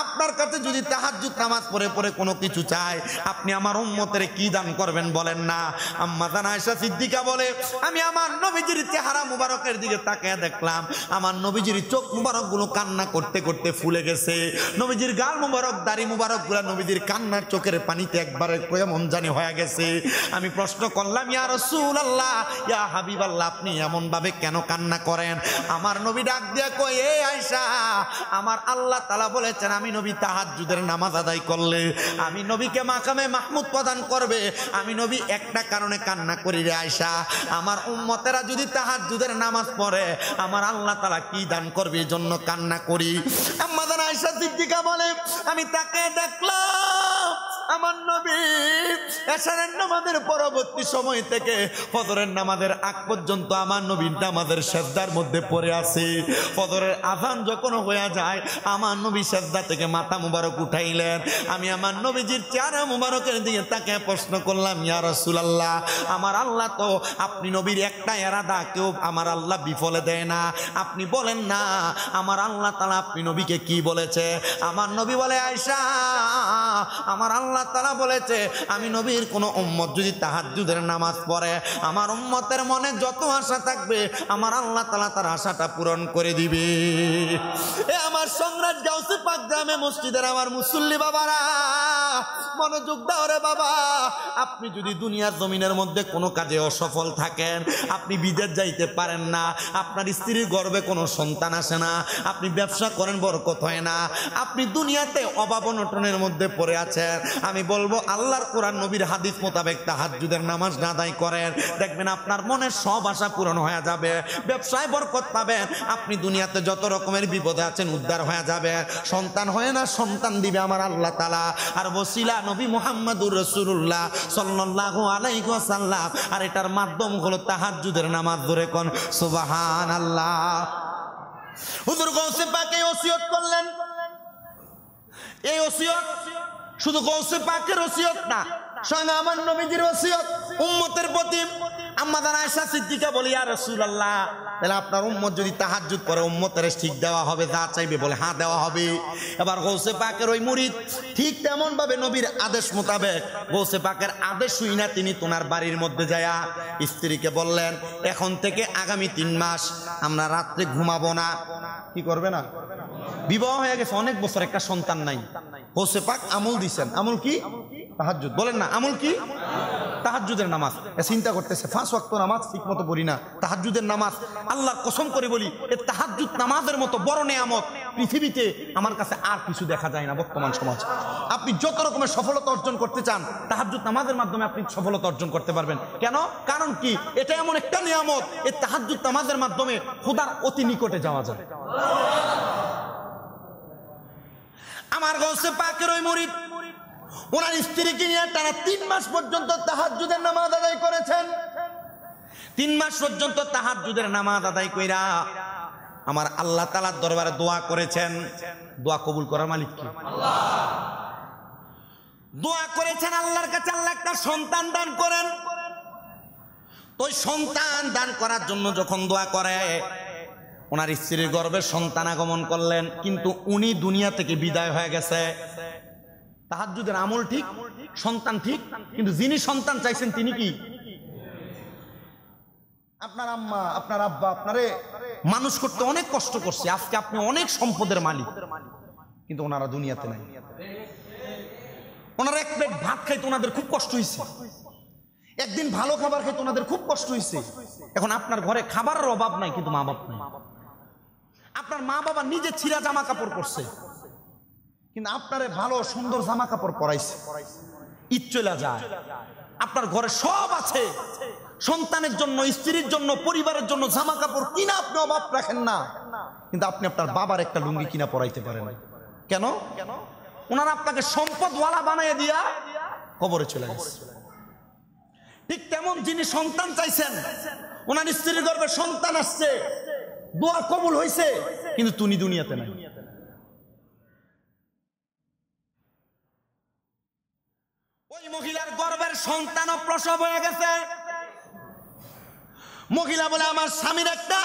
আপনার কাছে যদি তাহাজ্জুদ নামাজ পড়ে পড়ে কোনো কিছু চায় আপনি আমার উম্মতের কি দান করবেন বলেন না? আম্মা জান আয়েশা সিদ্দিকা বলে আমি আমার নবীজির চেহারা মুবারকের দিকে তাকিয়ে দেখলাম আমার নবীজির চোখ মুবারক গুলো কান্না করতে করতে ফুলে গেছে, নবীজির গাল মুবারক দাড়ি মুবারক গুলো নবীজির কান্নার চোখের পানিতে একবারে কেমন জানি হয়ে গেছে। আমি প্রশ্ন করলাম, ইয়া রাসূলুল্লাহ ইয়া হাবিবাল্লাহ আপনি এমন ভাবে কেন কান্না করেন? আমার নবী ডাক দিয়ে কয়, এ আয়েশা আমার আল্লাহ তাআলা বলেছেন আমি নবী তাহাজ্জুদের নামাজ আদায় করলে আমি নবীকে মাকামে মাহমুদ প্রদান করবে। আমি নবী একটা কারণে কান্না করি রে আয়েশা, আমার উম্মতেরা যদি তাহাজ্জুদের নামাজ পড়ে আমার আল্লাহ তাআলা কি দান করবে, এই জন্য কান্না করি। আম্মা জান আয়েশা সিদ্দিকা বলে আমি তাকে দেখলাম আমার নবী এশারের নামাজের পরবর্তী সময় থেকে ফজরের নামাজের আগ পর্যন্ত আমার নবী নামাজের সিজদার মধ্যে পড়ে আছে। ফজরের আযান যখন হয়ে যায় আমার নবী সিজদা থেকে মাথা মুবারক উঠাইলেন। আমি আমার নবীজির চেহারা মুবারকের দিকে তাকে প্রশ্ন করলাম, ইয়া রাসূলুল্লাহ আমার আল্লাহ তো আপনি নবীর একটা ইরাদা কেউ আমার আল্লাহ বিফলে দেয় না, আপনি বলেন না আমার আল্লাহ তাআলা আপনি নবীকে কি বলেছে? আমার নবী বলে, আয়েশা আমার আল্লাহ আল্লাহ তাআলা বলেছে আমি নবীর কোন উম্মত যদি তাহাজ্জুদের নামাজ পড়ে আমার উম্মতের মনে যত আশা থাকবে আমার আল্লাহ তাআলা তার আশাটা পূরণ করে দিবে। এ আমার সম্রাট গাউসে পাক জামে মসজিদের আমার মুসল্লি বাবারা মনোযোগ দাও রে বাবা। আপনি যদি দুনিয়ার জমিনের মধ্যে কোনো কাজে অসফল থাকেন, আপনি বিদেশ যাইতে পারেন না, আপনার স্ত্রীর গর্ভে কোনো সন্তান আসে না, আপনি ব্যবসা করেন বরকত হয় না, আপনি দুনিয়াতে অভাব অনটনের মধ্যে পড়ে আছেন, আমি বলবো আল্লাহর কোরআন নবীর হাদিস মোতাবেক তাহাজ্জুদের নামাজ আদায় করেন, দেখবেন আপনার মনের সব আশা পূরণ হয়ে যাবে, ব্যবসায় বরকত পাবেন, আপনি দুনিয়াতে যত রকমের বিপদে আছেন উদ্ধার হয়ে যাবে। সন্তান হয় না, সন্তান দিবে আমার আল্লাহ তাআলা। আর ওসিলা নবী মুহাম্মদুর রাসূলুল্লাহ সাল্লাল্লাহু আলাইহি ওয়াসাল্লাম। আর এটার মাধ্যম হলো তাহাজ্জুদের নামাজ। ধরে কোন সুবহানাল্লাহ। হুজুর গাউসে পাক এই ওসিয়ত করলেন। এই ওসিয়ত শুধু গাউসে পাকের ওসিয়ত না, স্বয়ং আমার নবীজির ওসিয়ত উম্মতের প্রতি। আম্মা জান আয়েশা সিদ্দিকা বলি ইয়া রাসূলুল্লাহ, তাহলে আপনার উম্মত যদি তাহাজ্জুদ করে উম্মতের ঠিক দেওয়া হবে, যা চাইবে? বলে হ্যাঁ দেওয়া হবে। এবার গাউসে পাকের ওই মুরিদ ঠিক তেমন ভাবে নবীর আদেশ মোতাবেক গাউসে পাকের আদেশ শুই না তিনি তোনার বাড়ির মধ্যে যায়া স্ত্রীকে বললেন এখন থেকে আগামী 3 মাস আমরা রাত্রে ঘুমাবো না। কি করবে না? বিবাহ হয়ে গেছে অনেক বছর, একটা সন্তান নাই। গাউসে পাক আমল দিছেন। আমল কি? তাহাজ্জুদ। বলেন না আমল কি? তাহাজ্জুদের নামাজ। চিন্তা করতেছে 5 ওয়াক্ত নামাজ ঠিক মতো পড়ি না, তাহাজ্জুদের নামাজ। আল্লাহর কসম করে বলি এই তাহাজ্জুদ নামাজের মতো বড় নেয়ামত পৃথিবীতে আমার কাছে আর কিছু দেখা যায় না বর্তমান সমাজ। আপনি যত রকমের সফলতা অর্জন করতে চান তাহাজ্জুদ নামাজের মাধ্যমে আপনি সফলতা অর্জন করতে পারবেন। কেন? কারণ কি? এটা এমন একটা নিয়ামত, এই তাহাজ্জুদ নামাজের মাধ্যমে খোদার অতি নিকটে যাওয়া যায়। আমার গাউসে পাকের ওই মুরিদ ওনার স্ত্রীকে নিয়ে টানা 3 মাস পর্যন্ত তাহাজ্জুদের নামাজ আদায় করেছেন। 3 মাস পর্যন্ত তাহাজ্জুদের নামাজ আদায় কইরা আমার আল্লাহ তাআলার দরবারে দোয়া করেছেন। দোয়া কবুল করার মালিক কে? আল্লাহ। দোয়া করেছেন আল্লাহর কাছে আল্লাহ একটা সন্তান দান করেন। তো সন্তান দান করার জন্য যখন দোয়া করে ওনার স্ত্রীর গর্ভে সন্তান আগমন করলেন, কিন্তু উনি দুনিয়া থেকে বিদায় হয়ে গেছে। তাহাজ্জুদের আমল ঠিক, সন্তান ঠিক, কিন্তু যিনি সন্তান চাইছেন তিনি কি? আপনার আম্মা আপনার আব্বা আপনারে মানুষ করতে অনেক কষ্ট করছে, আজকে আপনি অনেক সম্পদের মালিক, কিন্তু ওনারা দুনিয়াতে নাই। ওনারা এক প্লেট ভাত খাইতে ওনাদের খুব কষ্ট হয়েছে, একদিন ভালো খাবার খাইতে ওনাদের খুব কষ্ট হয়েছে। এখন আপনার ঘরে খাবারের অভাব নাই, কিন্তু মা বাবা নাই। আপনার মা বাবা নিজে ছিঁড়া জামা কাপড় পরছে, কিন্তু আপনারে ভালো সুন্দর জামা কাপড় পরাইছে। ঈদ চলে যায়, আপনার ঘরে সব আছে, সন্তানের জন্য, স্ত্রীর জন্য, পরিবারের জন্য জামা কাপড় কিনা আপনি অভাব রাখেন না, কিন্তু আপনি আপনার বাবার একটা লুঙ্গি কিনা পরাইতে পারেন। কেন? ওনারা আপনাকে সম্পদওয়ালা বানায় দিয়া কবরে চলে গেছে। ঠিক তেমন যিনি সন্তান চাইছেন, ওনার স্ত্রীর গর্ভে সন্তান আসছে, দোয়া কবুল হয়েছে, কিন্তু তুমি দুনিয়াতে নাই। ওই মহিলার গর্ভের সন্তানও প্রসব হয়ে গেছে। মহিলা বলে আমার স্বামীর একটা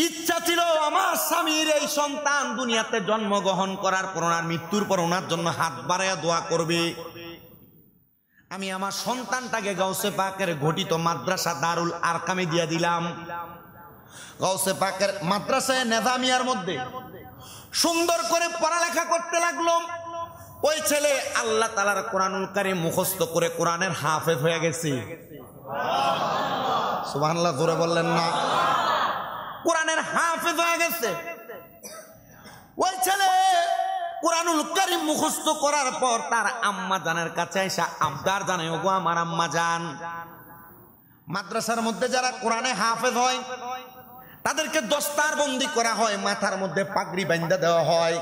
ইচ্ছা ছিল, আমার স্বামীর এই সন্তান দুনিয়াতে জন্মগ্রহণ করার পর ওনার মৃত্যুর পর ওনার জন্য হাত বাড়াইয়া দোয়া করবে। আমি আমার সন্তানটাকে গাউসে পাকের ঘটিত মাদ্রাসা দারুল আরকামে দিয়ে দিলাম। গাউসে পাকের মাদ্রাসায় নেজামিয়ার মধ্যে সুন্দর করে পড়ালেখা করতে লাগলো। ওই ছেলে আল্লাহ তাআলার কোরআনুল কারীম মুখস্থ করে কোরআনের হাফেজ হয়ে গেছে। সুবহানাল্লাহ জোরে বললেন না? কোরআনের হাফেজ হয়ে গেছে। ওই ছেলে কোরআনুল কারীম মুখস্থ করার পর তার আম্মা জানের কাছে এসে আবদার জানায়, ওগো আমার আম্মা জান, মাদ্রাসার মধ্যে যারা কোরআনে হাফেজ হয় তাদেরকে দস্তার বন্দি করা হয়, মাথার মধ্যে পাগড়ি বাঁধা দেওয়া হয়।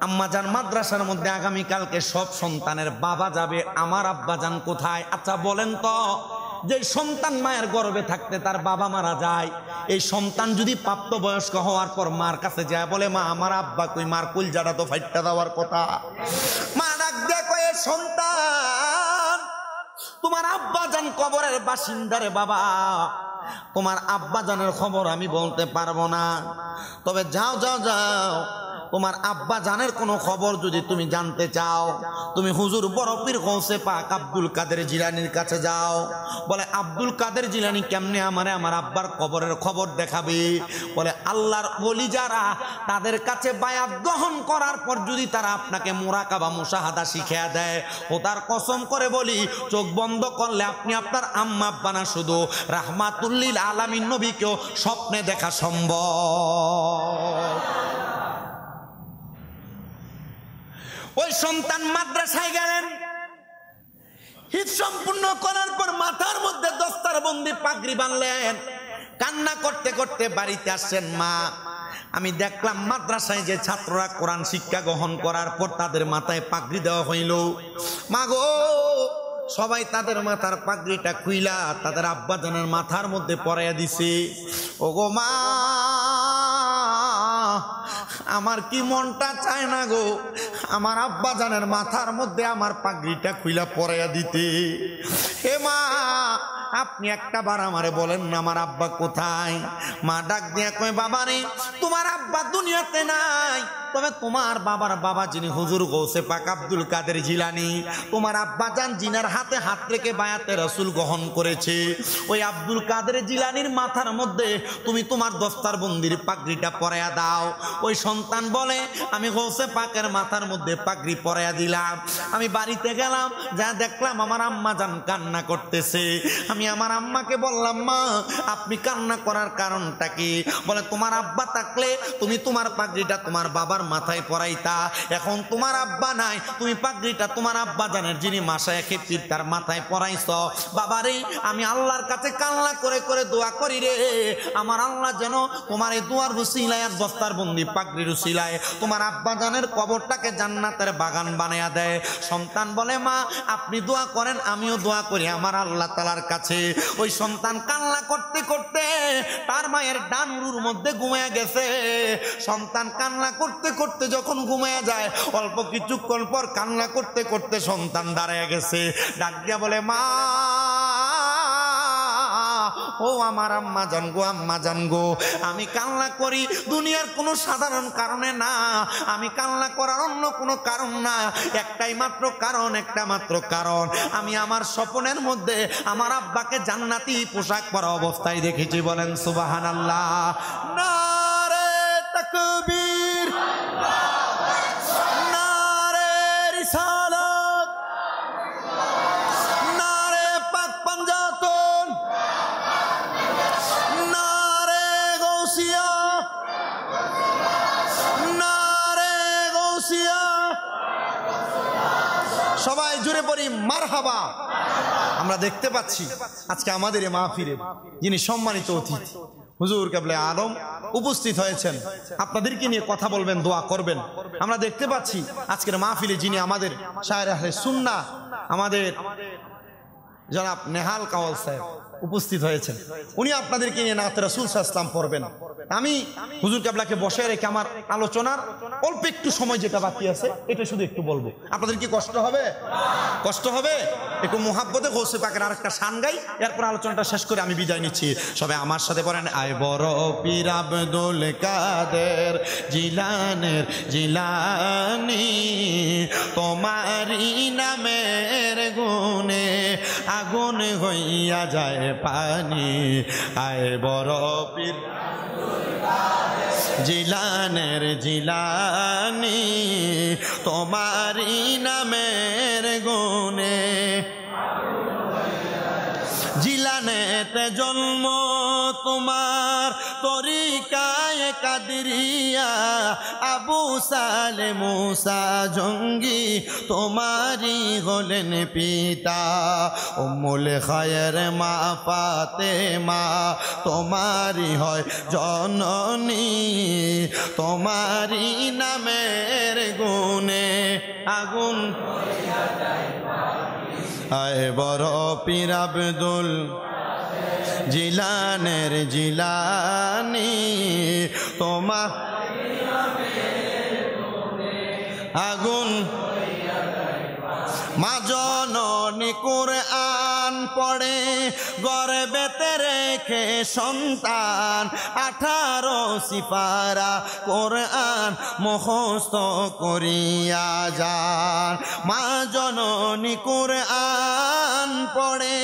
আম্মা জান, মাদ্রাসার মধ্যে আগামীকালকে সব সন্তানের বাবা যাবে, আমার আব্বা জান কোথায়? আচ্ছা বলেন তো, যে সন্তান মায়ের গর্ভে থাকতে তার বাবা মারা যায়, এই সন্তান যদি প্রাপ্তবয়স্ক হওয়ার পর মার কাছে যায়, বলে মা আমার আব্বা কই? মার কলজাটা তো ফাইটটা দেওয়ার কথা। মা ডাক দিয়ে কয়, সন্তান তোমার আব্বা জান কবরের বাসিন্দারে বাবা, তোমার আব্বা জানের খবর আমি বলতে পারবো না, তবে যাও যাও যাও তোমার আব্বা জানের কোনো খবর যদি তুমি জানতে চাও, তুমি হুজুর বড় পীর গৌসে পাক আব্দুল কাদের জিলানীর কাছে যাও। বলে আব্দুল কাদের জিলানী কেমনে আমারে আমার আব্বার কবরের খবর দেখাবে? বলে আল্লাহর ওলি যারা তাদের কাছে বায়াত গ্রহণ করার পর যদি তারা আপনাকে মুরাকাবা মুশাহাদা শিখিয়ে দেয়, খোদার কসম করে বলি চোখ বন্ধ করলে আপনি আপনার আম্মা আব্বা না শুধু রাহমাতুল লিল আলামিন নবীকেও স্বপ্নে দেখা সম্ভব। ওই সন্তান মাদ্রাসায় গেলেন, হিত সম্পূর্ণ করার পর মাথার মধ্যে দস্তারবন্দি পাগড়ি বাঁধলেন, কান্না করতে করতে বাড়িতে আসছেন। মা, আমি দেখলাম মাদ্রাসায় যে ছাত্ররা কোরআন শিক্ষা গ্রহণ করার পর তাদের মাথায় পাগড়ি দেওয়া হইল। মা গো, সবাই তাদের মাথার পাগড়িটা খুইলা তাদের আব্বা জানের মাথার মধ্যে পরাইয়া দিছে। ও গো মা, আমার কি মনটা চায় না গো আমার আব্বা জানের মাথার মধ্যে আমার পাগড়িটা খুইলা পরাইয়া দিতে। হে মা, আপনি একটা বার আমারে বলেন না আমার আব্বা কোথায়? মা ডাক দিয়া কয়, বাবা রে, তোমার আব্বা দুনিয়াতে নাই, তবে তোমার বাবার বাবা যিনি হুজুর গৌসে পাক আব্দুল কাদের জিলানী, তোমার আব্বা জান জিনার হাতে হাত রেখে বায়াতে রাসূল গ্রহণ করেছে, ওই আব্দুল কাদের জিলানীর মাথার মধ্যে তুমি তোমার দস্তারবন্দির পাগড়িটা পরাইয়া দাও। ওই সন্তান বলে, আমি গৌসে পাকের মাথার মধ্যে পাগড়ি পরাইয়া দিলাম। আমি বাড়িতে গেলাম, যা দেখলাম আমার আম্মা জান কান্না করতেছে। আমি আমার আম্মাকে বললাম, মা আপনি কান্না করার কারণটা কি? বলে, তোমার আব্বা থাকলে তুমি তোমার পাগড়িটা তোমার বাবার মাথায় পরাইতা, এখন তোমার আব্বা নাই, তুমি পাগড়িটা তোমার আব্বা জানের যিনি মাশায়েখে পীর তার মাথায় পরাইছ। বাবারে, আমি আল্লাহর কাছে কান্না করে করে দোয়া করি রে, আমার আল্লাহ যেন তোমার এই দোয়ার উসিলায় আর দস্তারবন্দি পাগড়ির উসিলায় তোমার আব্বা জানের কবরটাকে জান্নাতের বাগান বানায়া দেয়। সন্তান বলে, মা আপনি দোয়া করেন, আমিও দোয়া করি আমার আল্লাহ তাআলার কাছে। ওই সন্তান কান্না করতে করতে তার মায়ের ডান উরুর মধ্যে ঘুমিয়ে গেছে। সন্তান কান্না করতে করতে যখন ঘুমিয়ে যায়, অল্প কিছুক্ষণ পর কান্না করতে করতে সন্তান দাঁড়িয়ে গেছে। ডাক দিয়া বলে, মা ও আমার আম্মা জান গো, আম্মা জান গো, আমি কান্না করি দুনিয়ার কোনো সাধারণ কারণে না, আমি কান্না করার অন্য কোনো কারণ না, একটাই মাত্র কারণ, একটা মাত্র কারণ, আমি আমার স্বপ্নের মধ্যে আমার আব্বাকে জান্নাতি পোশাক পরা অবস্থায় দেখেছি। বলেন সুবহানাল্লাহ। নারে তাকবীর, নারে রিসালাত, নারে পাক পাঞ্জাতন, নারে গৌসিয়া, নারে গৌসিয়া। সবাই জুড়ে পড়ি মারহাবা। আমরা দেখতে পাচ্ছি আজকে আমাদের এই মাহফিলে যিনি সম্মানিত অতিথি হুজুর কেবলে আলম উপস্থিত হয়েছেন, আপনাদেরকে নিয়ে কথা বলবেন, দোয়া করবেন। আমরা দেখতে পাচ্ছি আজকের মাহফিলে যিনি আমাদের শায়ের আহলে সুন্নাহ আমাদের জনাব নেহাল কাওয়াল সাহেব উপস্থিত হয়েছেন, উনি আপনাদেরকে নিয়ে নাতে রাসূল সাল্লাল্লাহু আলাইহি ওয়াসাল্লাম পড়বেন। আমি হুজুর কেবলাকে বসে রেখে আমার আলোচনার অল্প একটু সময় যেটা বাকি আছে এটা শুধু একটু বলবো। আপনাদের কি কষ্ট হবে? কষ্ট হবে? একটু মুহাব্বতে গৌসে পাকের আরেকটা শান গাই, এরপর আলোচনাটা শেষ করে আমি বিদায় নিচ্ছি। সবাই আমার সাথে পড়েন, আয় বড় পীর আব্দুল কাদের জিলানের জিলানী, তোমারি নামের গুণে আগুন হইয়া যায় পানি। আয় বড় পীর জিলানের জিলানী, তোমারি নামের গুণে জিলানেতে জন্ম তোমার, তরিকায়ে কাদরিয়া, আবু সালে মুসা জঙ্গি তোমারি হলেন পিতা। উম্মুল খায়ের মা ফাতেমা তোমারি হয় জননী, তোমারি নামের গুণে আগুন। আয় বড় পীর আব্দুল জিলানের জিলানী, তোমার আগুন। মা জননী কুরআন কোরআন পড়ে গর্বেতে রেখে সন্তান 18 সিপারা কোরআন মুখস্থ করিয়া যান মা জননী কোরআন পড়ে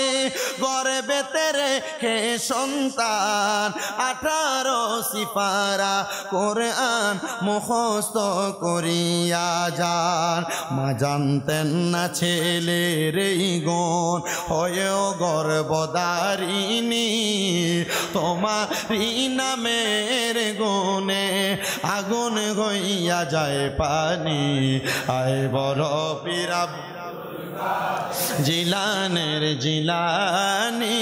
গর্বেতে রেখে সন্তান 18 সিপারা কোরআন মুখস্থ করিয়া যান মা জানতেন না ছেলের এই গুণ হয়েও গর্ভধারিণী তোমারই নামের গুণে আগুন হইয়া যায় পানি আয় বড় পীর জিলানের জিলানি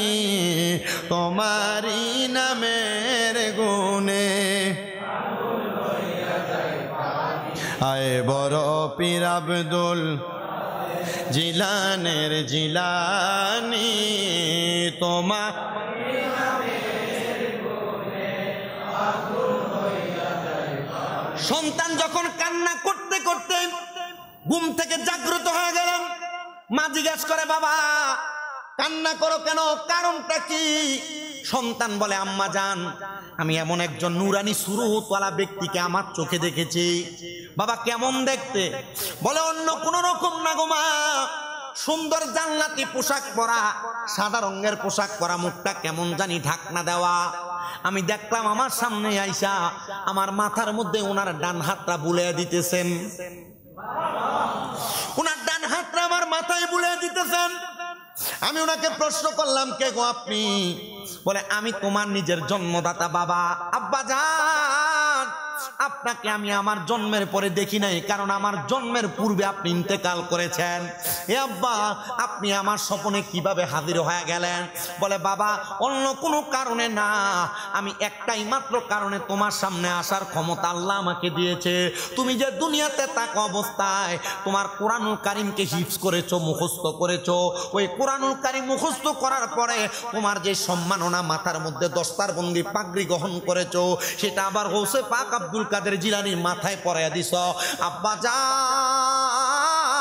তোমারই নামের গুণে আয় বড় পীর আব্দুল জিলানের জিলানি তোমার সন্তান যখন কান্না করতে করতে ঘুম থেকে জাগ্রত হয়ে গেলেন মা জিজ্ঞাসা করে বাবা কান্না করো কেন কারণটা কি সন্তান বলে আম্মা জান আমি এমন একজন নুরানি সুরুতওয়ালা ব্যক্তিকে আমার চোখে দেখেছি বাবা কেমন দেখতে বলে অন্য কোন রকম না গো মা সুন্দর জান্নাতি পোশাক পরা সাদা রঙের পোশাক পরা মুখটা কেমন জানি ঢাকনা দেওয়া আমি দেখলাম আমার সামনে আইসা আমার মাথার মধ্যে ওনার ডান হাতটা বুলিয়ে দিতেছেন ওনার ডান হাতটা আমার মাথায় বুলিয়ে দিতেছেন আমি ওনাকে প্রশ্ন করলাম কে গো আপনি বলে আমি তোমার নিজের জন্মদাতা বাবা আব্বা জান আপনাকে আমি আমার জন্মের পরে দেখি নাই কারণ আমার জন্মের পূর্বে আপনি ইন্তেকাল করেছেন এ আব্বা আপনি আমার স্বপ্নে কিভাবে হাজির হয়ে গেলেন বলে বাবা অন্য কোনো কারণে না আমি একটাই মাত্র কারণে তোমার সামনে আসার ক্ষমতা আল্লাহ আমাকে দিয়েছে তুমি যে দুনিয়াতে থাকা অবস্থায় তোমার কোরআনুল কারীমকে হিফজ করেছো মুখস্থ করেছো ওই কোরআনুল কারীম মুখস্থ করার পরে তোমার যে সম্মাননা মাথার মধ্যে দস্তারবন্দি পাগড়ি গ্রহণ করেছো সেটা আবার গৌসে পাক আব্দুল কাদের জিলানীর মাথায় পরাইয়া দিছ আব্বা জান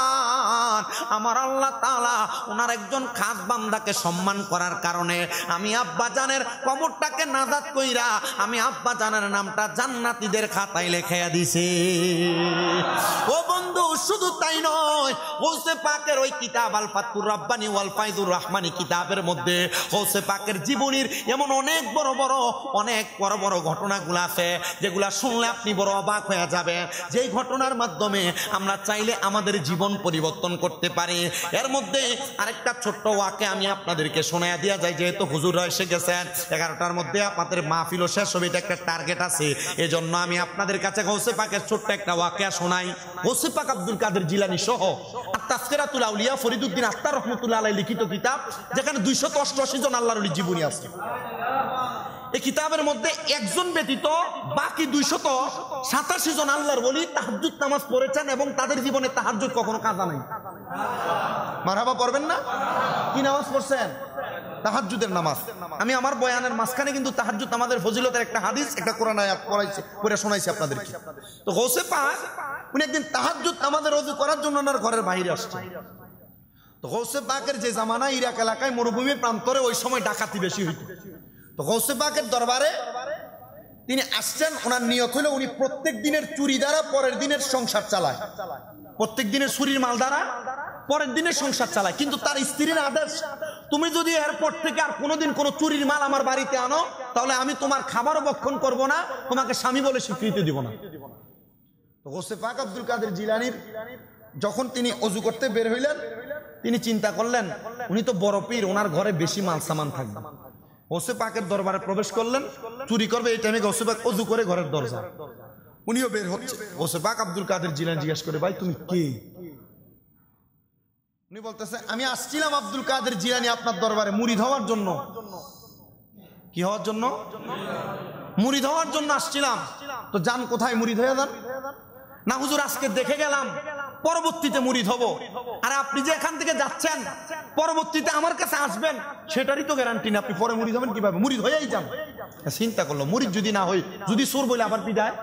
আমার আল্লাহ তাআলা ওনার একজন খাস বান্দাকে সম্মান করার কারণে আমি আব্বা জানের কবরটাকে নাজাত কইরা আমি আব্বা জানের নামটা জান্নাতীদের খাতায় লেখাইয়া দিছি ও বন্ধু শুধু তাই নয় গৌসে পাকের ওই কিতাব আল ফাতুর রাব্বানী ওয়াল ফায়দুর রহমানী কিতাবের মধ্যে গৌসে পাকের জীবনীর এমন অনেক বড় বড় ঘটনাগুলো আছে যেগুলা শুনলে আপনি বড় অবাক হয়ে যাবেন যেই ঘটনার মাধ্যমে আমরা চাইলে আমাদের জীবন পরিবর্তন করতে পারি এর মধ্যে আরেকটা ছোট্ট ওয়াকে আমি আপনাদেরকে শোনায়া দিয়া যাই যেহেতু হুজুররা এসে গেছেন 11টার মধ্যে আপনাদের মাহফিলও শেষ হবে এটা একটা টার্গেট আছে এজন্য আমি আপনাদের কাছে গৌসে পাকের ছোট্ট একটা ওয়াকিয়া শোনাই গৌসে পাক আব্দুল কাদের জিলানী সহ তাসকিরাতুল আউলিয়া ফরিদউদ্দিন আখতার রহমাতুল্লাহ আলাইহি লিখিত কিতাব যেখানে 288 জন আল্লাহর ওলি জীবনী আছে এই কিতাবের মধ্যে একজন ব্যতীত বাকি 287 জন আল্লাহর ওলি তাহাজ্জুদ নামাজ পড়েছেন এবং তাদের জীবনে তাহাজ্জুদ কখনো কাজা নাই মারহাবা পড়বেন না কি নামাজ পড়ছেন তাহাজ্জুদের নামাজ আমি আমার বয়ানের মাঝখানে কিন্তু তাহাজ্জুদ নামাজের ফজিলতের একটা হাদিস একটা কোরআন আয়াত পড়ে শোনাইছি আপনাদেরকে তো গৌসে পাক উনি একদিন তাহাজ্জুদ নামাজের ওযু করার জন্য ওনার ঘরের বাইরে আসছেন তো গৌসে পাকের যে জামানা ইরাক এলাকায় মরুভূমির প্রান্তরে ওই সময় ডাকাতি বেশি হইত তো গৌসে পাকের দরবারে তিনি আসছেন ওনার নিয়ত হলো উনি প্রত্যেক দিনের চুরি দ্বারা পরের দিনের সংসার চালায় প্রত্যেক দিনের চুরির মাল দ্বারা পরের দিনের সংসার চালায় কিন্তু তার স্ত্রীর আদেশ তুমি যদি এরপর থেকে আর কোনোদিন কোনো চুরির মাল আমার বাড়িতে আনো তাহলে আমি তোমার খাবারও ভক্ষণ করব না তোমাকে স্বামী বলে স্বীকৃতি দিব না তো গৌসে পাক আব্দুল কাদের জিলানীর যখন তিনি ওযু করতে বের হইলেন তিনি চিন্তা করলেন উনি তো বড় পীর ওনার ঘরে বেশি মাল সামান থাকবে গৌসে পাকের দরবারে প্রবেশ করলেন চুরি করবে এই টাইমে গৌসে পাক ওযু করে ঘরের দরজা উনিও বের হচ্ছে গৌসে পাক আব্দুল কাদের জিলানী জিজ্ঞাসা করে ভাই তুমি কে উনি বলতেছে আমি আসছিলাম আব্দুল কাদের জিলানী আপনার দরবারে মুরিদ হওয়ার জন্য কি হওয়ার জন্য মুরিদ হওয়ার জন্য আসছিলাম তো যান কোথায় মুরিদ হয়ে যান না হুজুর আজকে দেখে গেলাম পরবর্তীতে মুরিদ হব আর আপনি যে এখান থেকে যাচ্ছেন পরবর্তীতে আমার কাছে আসবেন সেটারই তো গ্যারান্টি না আপনি পরে মুরিদ হবেন কিভাবে মুরিদ হয়েই যান চিন্তা করলো মুরিদ যদি না হই যদি সুর বলে আবার বিদায়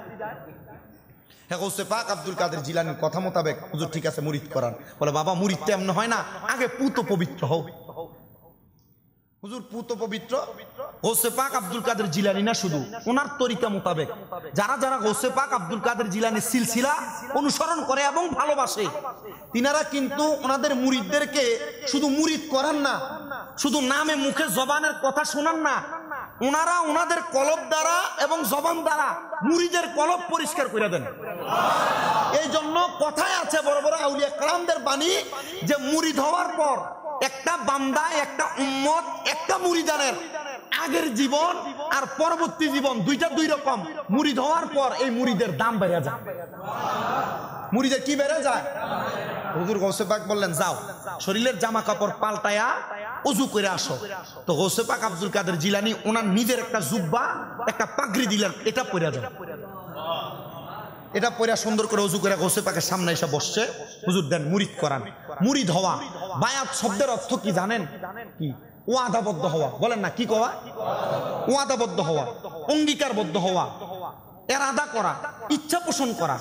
হ্যাঁ গৌসে পাক আব্দুল কাদের জিলানীর কথা মোতাবেক হুজুর ঠিক আছে মুরিদ করান বলে বাবা মুরিদ তো এমন হয় না আগে পুত পবিত্র হও হুজুর পুত পবিত্র গৌসে পাক আব্দুল কাদের জিলানী না, শুধু ওনার তরিকা মোতাবেক যারা যারা গৌসে পাক আব্দুল কাদের জিলানীর সিলসিলা অনুসরণ করে এবং ভালোবাসে, তিনারা কিন্তু ওনাদের মুরিদদেরকে শুধু মুরিদ করান না, শুধু নামে মুখে জবানের কথা শোনান না, ওনারা ওনাদের কলব দ্বারা এবং জবান দ্বারা মুরিদের কলব পরিষ্কার করে দেন। এই জন্য কথায় আছে বড় বড় আউলিয়া কেরামদের বাণী যে মুরিদ হওয়ার পর একটা বান্দা, একটা উম্মত, একটা মুরিদানের আগের জীবন আর পরবর্তী জীবন দুইটা দুই রকম। মুরিদ হওয়ার পর এই মুরিদের দাম বেড়ে যায়। মুরিদের কি বেড়ে যায়? হুজুর গৌসে পাক বললেন যাও শরীরের জামা কাপড় পাল্টায়া ওযু করে আসো। তো গৌসে পাক আব্দুল কাদের জিলানী ওনার নিজের একটা জুব্বা, একটা পাগড়ি দিলেন, এটা পরে যাও। এটা পরে সুন্দর করে ওযু করে গৌসে পাকের সামনে এসে বসছে। হুজুর দেন মুরিদ করান। মুরিদ হওয়া, বায়াত শব্দের অর্থ কি জানেন? কি? ওয়াদাবদ্ধ হওয়া। বলেন না, কি কওয়া? ওয়াদাবদ্ধ হওয়া, অঙ্গীকারবদ্ধ হওয়া, ইরাদা করা, ইচ্ছা পোষণ করা।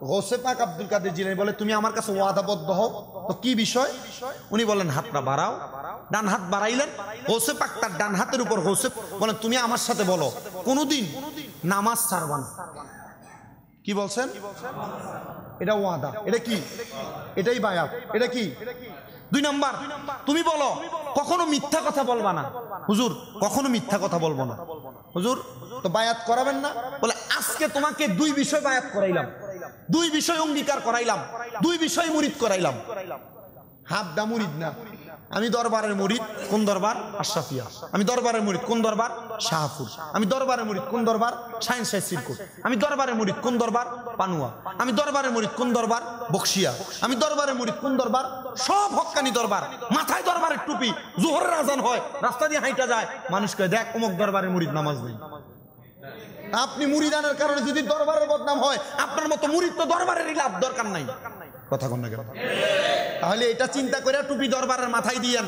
গৌসে পাক আব্দুল কাদের জিলানী বলে তুমি আমার কাছে ওয়াদাবদ্ধ হও। তো কি বিষয়? উনি বলেন হাতটা বাড়াও। ডান হাত বাড়াইলেন। গৌসে পাক তার ডান হাতের উপর গৌসে বলেন তুমি আমার সাথে বলো কোনোদিন নামাজ ছাড়বা না। কি বলছেন? এটা ওয়াদা। এটা কি? এটাই বায়াত। এটা কি? 2 নাম্বার, তুমি বলো কখনো মিথ্যা কথা বলবা না। হুজুর কখনো মিথ্যা কথা বলবো না। হুজুর তো বায়াত করাবেন না? বলে আজকে তোমাকে 2 বিষয় বায়াত করাইলাম, 2 বিষয় অঙ্গীকার করাইলাম, 2 বিষয় মুরিদ করাইলাম। হাবদা মুরিদ না, আমি দরবারের মুরিদ। কোন দরবার? আশরাফিয়া। আমি দরবারের মুরিদ। কোন দরবার? শাহপুর। আমি দরবারের মুরিদ। কোন দরবার? শাহিন শাহ সিরকুট। আমি দরবারের মুরিদ। কোন দরবার? পানুয়া। আমি দরবারের মুরিদ। কোন দরবার? বকশিয়া। আমি দরবারের মুরিদ। কোন দরবার? সব হক্কানি দরবার। মাথায় দরবারের টুপি, জোহরের আজান হয়, রাস্তা দিয়ে হাইটা যায়, মানুষকে দেখ অমুক দরবারের মুরিদ নামাজ নেই। আপনি মুরিদানের কারণে যদি দরবারের বদনাম হয়, আপনার মতো মুরিদ তো দরবারেরই লাভ, দরকার নাই। কথা কোন না কেন? তাহলে এটা চিন্তা করে টুপি দরবারের মাথায় দিয়েন।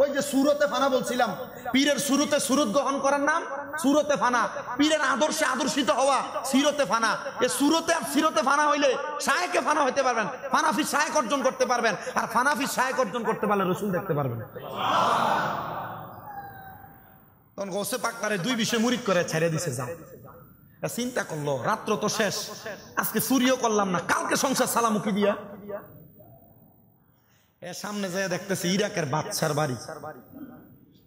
ওই যে সুরতে ফানা বলছিলাম, পীরের শুরুতে সুরত গ্রহণ করার নাম সুরতে ফানা, পীরের আদর্শে আদর্শিত হওয়া সিরতে ফানা। এ সুরতে আর সিরতে ফানা হইলে শায়েকে ফানা হইতে পারবেন, ফানাফি শায়েক অর্জন করতে পারবেন, আর ফানাফি শায়েক অর্জন করতে পারলে রসুল দেখতে পারবেন। তখন গৌসে পাক তারে 2 বিষয় মুরিদ করে ছেড়ে দিছে। যাও। চিন্তা করলো রাত্র তো শেষ, আজকে চুরিও করলাম না, কালকে সংসার সালামুখী দিয়া এর সামনে যায় দেখতেছে ইরাকের বাদশার বাড়ি।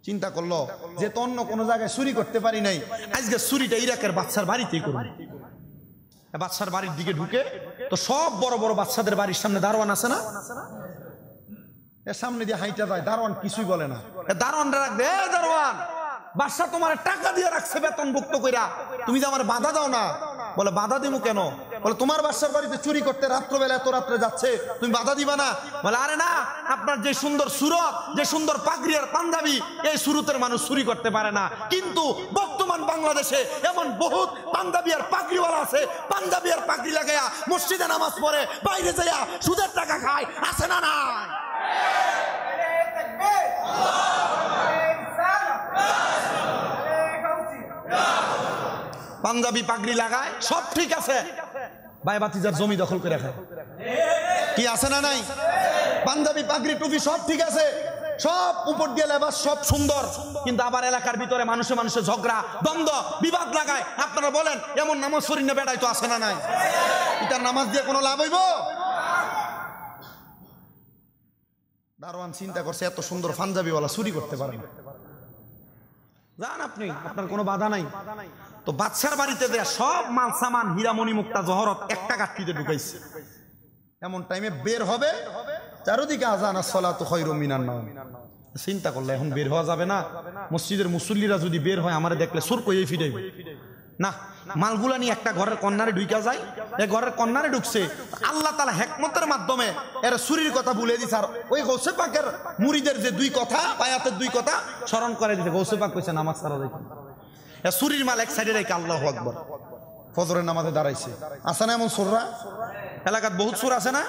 চিন্তা করলো যে তো অন্য কোনো জায়গায় চুরি করতে পারি নাই, আজকে চুরিটা ইরাকের বাদশার বাড়িতেই করব। বাদশার বাড়ির দিকে ঢুকে তো সব বড় বড় বাদশাদের বাড়ির সামনে দারোয়ান আছে না, এর সামনে দিয়ে হাইটা যায়। দারোয়ান কিছুই বলে না। দারোয়ানরা রাখবে, এ দারোয়ান, বাদশা তোমার টাকা দিয়ে রাখছে বেতনভুক্ত কইরা, তুমি যে আমার বাধা দাও না। বলে বাধা দিমু কেন? বলে তোমার বাদশার বাড়িতে চুরি করতে রাত্রবেলা এত রাত্রে যাচ্ছে, তুমি বাধা দিবা না? বলে আরে না, আপনার যে সুন্দর সুরত, যে সুন্দর পাগড়ি আর পাঞ্জাবি, এই সুরতের মানুষ চুরি করতে পারে না। কিন্তু বর্তমান বাংলাদেশে এমন বহুত পাঞ্জাবি আর পাগড়িওয়ালা আছে, পাঞ্জাবি আর পাগড়ি লাগাইয়া মসজিদে নামাজ পড়ে, বাইরে যাইয়া সুদের টাকা খায়, আছে না না? পাঞ্জাবি পাগড়ি লাগায়, সব ঠিক আছে, ভাই বাতিজার জমি দখল করে রাখে। কি আছে না নাই? পাঞ্জাবি পাগড়ি টুপি সব ঠিক আছে, সব উপর দিয়ে লেবাস সব সুন্দর, কিন্তু আবার এলাকার ভিতরে মানুষে মানুষে ঝগড়া, দ্বন্দ্ব, বিবাদ লাগায়। আপনারা বলেন এমন নামাজ পড়ি না বেড়াই তো আছে না নাই? এটার নামাজ দিয়ে কোনো লাভ হইব? দারোয়ান চিন্তা করছে এত সুন্দর পাঞ্জাবিওয়ালা চুরি করতে পারে না, যান আপনি, আপনার কোনো বাধা নাই। তো বাদশার বাড়িতে দেয়া সব মাল সামান, হীরামণি মুক্তা জহরত একটা গাঠটিতে ঢুকাইছে। এমন টাইমে বের হবে, চারদিকে আযান, আসসালাতু খায়রুম মিনান নাওম। চিন্তা করলে এখন বের হওয়া যাবে না। মসজিদের মুসল্লিরা যদি বের হয় আমারে দেখলে সুর কইয়ে ফিরাইবে না। মালগুলা নিয়ে একটা ঘরের কর্নারে ঢুকা যায়। এই ঘরের কর্নারে ঢুকছে, আল্লাহ তাআলা হিকমতের মাধ্যমে এর চুরির কথা ভুলে দিছে। আর ওই গৌসে পাকের মুরিদের যে 2 কথা, বায়াতের 2 কথা স্মরণ করে দিতে, গৌসে পাক কইছে নামাজ ছাড়া যাইতে। এ চুরির মাল এক সাইডে রেখে আল্লাহু আকবার ফজরের নামাজে দাঁড়াইছে। আছে না এমন চোররা? এলাকাত বহুত চোর আছে না?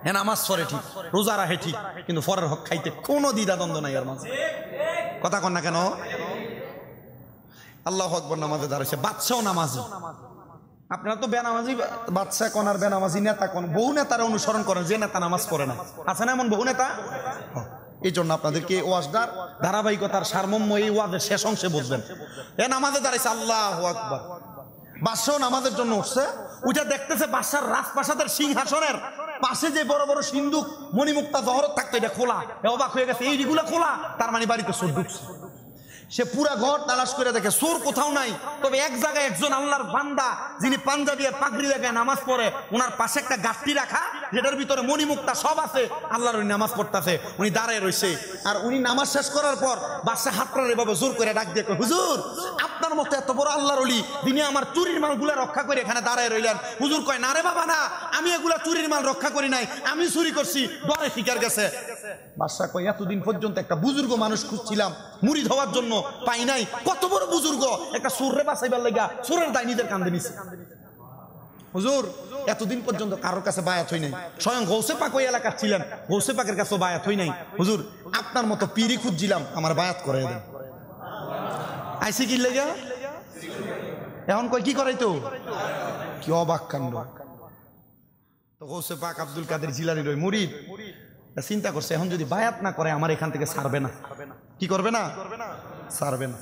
এ নামাজ পড়ে ঠিক, রোজা রাখে ঠিক, কিন্তু ফরের হক খাইতে কোনো দ্বিধা দ্বন্দ্ব নাই এর মাঝে। কথা কন না কেন? আল্লাহু আকবার নামাজে দাঁড়াইছে, বাদশাও নামাজি। আপনারা তো বেনামাজি বাদশা কোন আর বেনামাজি নেতা কোন, বহু নেতারা অনুসরণ করেন যে নেতা নামাজ পড়ে না। আছে না এমন বহু নেতা? এই জন্য আপনাদেরকে ওয়াজদার ধারাবাহিকতার সারমর্ম এই ওয়াজের শেষ অংশে বুঝবেন। এ নামাজে দাঁড়াইছে আল্লাহু আকবার, বাদশাহ নামাজের জন্য উঠছে, ওইটা দেখতেছে বাদশার রাজপ্রাসাদের সিংহাসনের পাশে যে বড় বড় সিন্ধুক মণিমুক্তা জহরত থাকতো এটা খোলা। অবাক হয়ে গেছে, এইগুলো খোলা, তার মানে বাড়িতে চোর ঢুকছে। সে পুরা ঘর তালাশ করে দেখে চোর কোথাও নাই, তবে এক জায়গায় একজন আল্লাহর বান্দা যিনি পাঞ্জাবি আর পাগড়ি লাগায় নামাজ পড়ে, ওনার পাশে একটা গাছটি রাখা যেটার ভিতরে মণিমুক্তা সব আছে, আল্লাহর উনি নামাজ পড়তেছে, উনি দাঁড়ায় রয়েছে। আর উনি নামাজ শেষ করার পর বাদশা হাতটা এভাবে জোর করে ডাক দিয়ে কয়, হুজুর আপনার মতো এত বড় আল্লাহর ওলি, তিনি আমার চুরির মালগুলা রক্ষা করে এখানে দাঁড়ায় রইলেন। হুজুর কয়, না রে বাবা না, আমি এগুলা চুরির মাল রক্ষা করি নাই, আমি চুরি করছি, ডরে শিকার গেছে। বাদশা কয়, এতদিন পর্যন্ত একটা বুজুর্গ মানুষ খুঁজছিলাম মুরিদ হওয়ার জন্য, পাই নাই। কত বড় বুজুর্গ, একটা সুররে বাঁচাইবার লাগা সুরের দায় নিজের কান্দে নিছে। হুজুর এতদিন পর্যন্ত কারোর কাছে বায়াত হই নাই, স্বয়ং গৌসে পাক ওই এলাকার ছিলেন, গৌসে পাকের কাছে বায়াত হই নাই। হুজুর আপনার মতো পীরই খুঁজছিলাম, আমার বায়াত করে দেন। আইসি কি লেগা এখন কই কি করাইতো, কি অবাক কাণ্ড। তো গৌসে পাক আব্দুল কাদের জিলানীর ওই মুরিদ চিন্তা করছে, এখন যদি বায়াত না করে আমার এখান থেকে ছাড়বে না। কি করবে না? ছাড়বে না।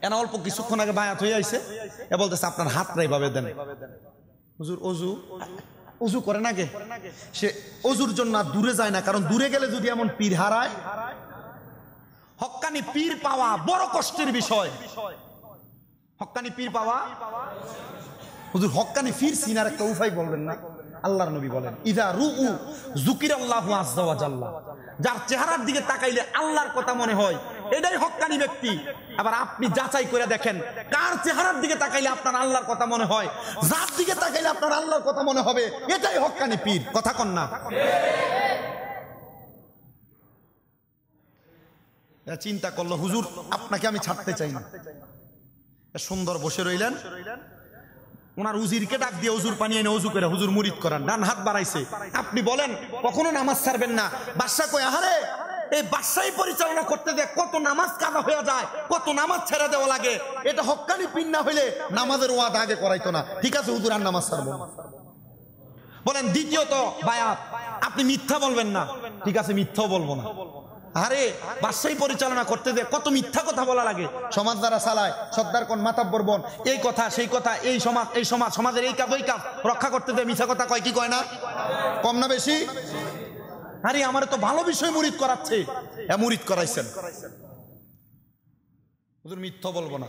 এনা অল্প কিছুক্ষণ আগে বায়াত হয়ে আইছে, এ বলতেছে আপনার হাতটা এইভাবে দেন। হুজুর অজু করে না গে, সে অজুর জন্য আর দূরে যায় না, কারণ দূরে গেলে যদি এমন পীর হারায়, হক্কানি পীর পাওয়া বড় কষ্টের বিষয়। হক্কানি পীর পাওয়া, হুজুর হক্কানি পীর সিনার একটা উপায় বলবেন না? আল্লাহর নবী বলেন, ইযা রুউ যুকিরাল্লাহু আযজা ওয়া জাল্লা, যার চেহারার দিকে তাকাইলে আল্লাহর কথা মনে হয়, এটাই হক্কানি ব্যক্তি। আবার আপনি যাচাই করে দেখেন, কার চেহারার দিকে তাকাইলে আপনার আল্লাহর কথা মনে হয়, যার দিকে তাকাইলে আপনার আল্লাহর কথা মনে হবে, এটাই হক্কানি পীর। কথা কন না? চিন্তা করলো, হুজুর আপনাকে আমি ছাড়তে চাই না। সুন্দর বসে রইলেন, ওনার উজিরকে ডাক দিয়ে হুজুর পানি এনে ওযু করে হুজুর মুরিদ করান, ডান হাত বাড়াইছে। আপনি বলেন কখনো নামাজ ছাড়বেন না। বাদশা কয়, আহারে এই বাদশাহী পরিচালনা করতে দিয়ে কত নামাজ কাজা হয়ে যায়, কত নামাজ ছেড়ে দেওয়া লাগে। এটা হক্কানি পীর না হইলে নামাজের ওয়াদা আগে করাইতো না। ঠিক আছে হুজুর আর নামাজ ছাড়বো না। বলেন দ্বিতীয়ত বায়াত, আপনি মিথ্যা বলবেন না। ঠিক আছে মিথ্যাও বলবো না। আরে বাদশাহী পরিচালনা করতে দিয়ে কত মিথ্যা কথা বলা লাগে। সমাজ দ্বারা চালায়, সর্দার কোন মাতাব্বর বোন, এই কথা সেই কথা, এই সমাজ এই সমাজ, সমাজের এই কাজ ওই কাজ রক্ষা করতে দিয়ে মিথ্যা কথা কয়। কি কয় না? কম না বেশি? আরে আমার তো ভালো বিষয় মুরিদ করাচ্ছে, মুরিদ করাইছেন। হুজুর মিথ্যা বলবো না।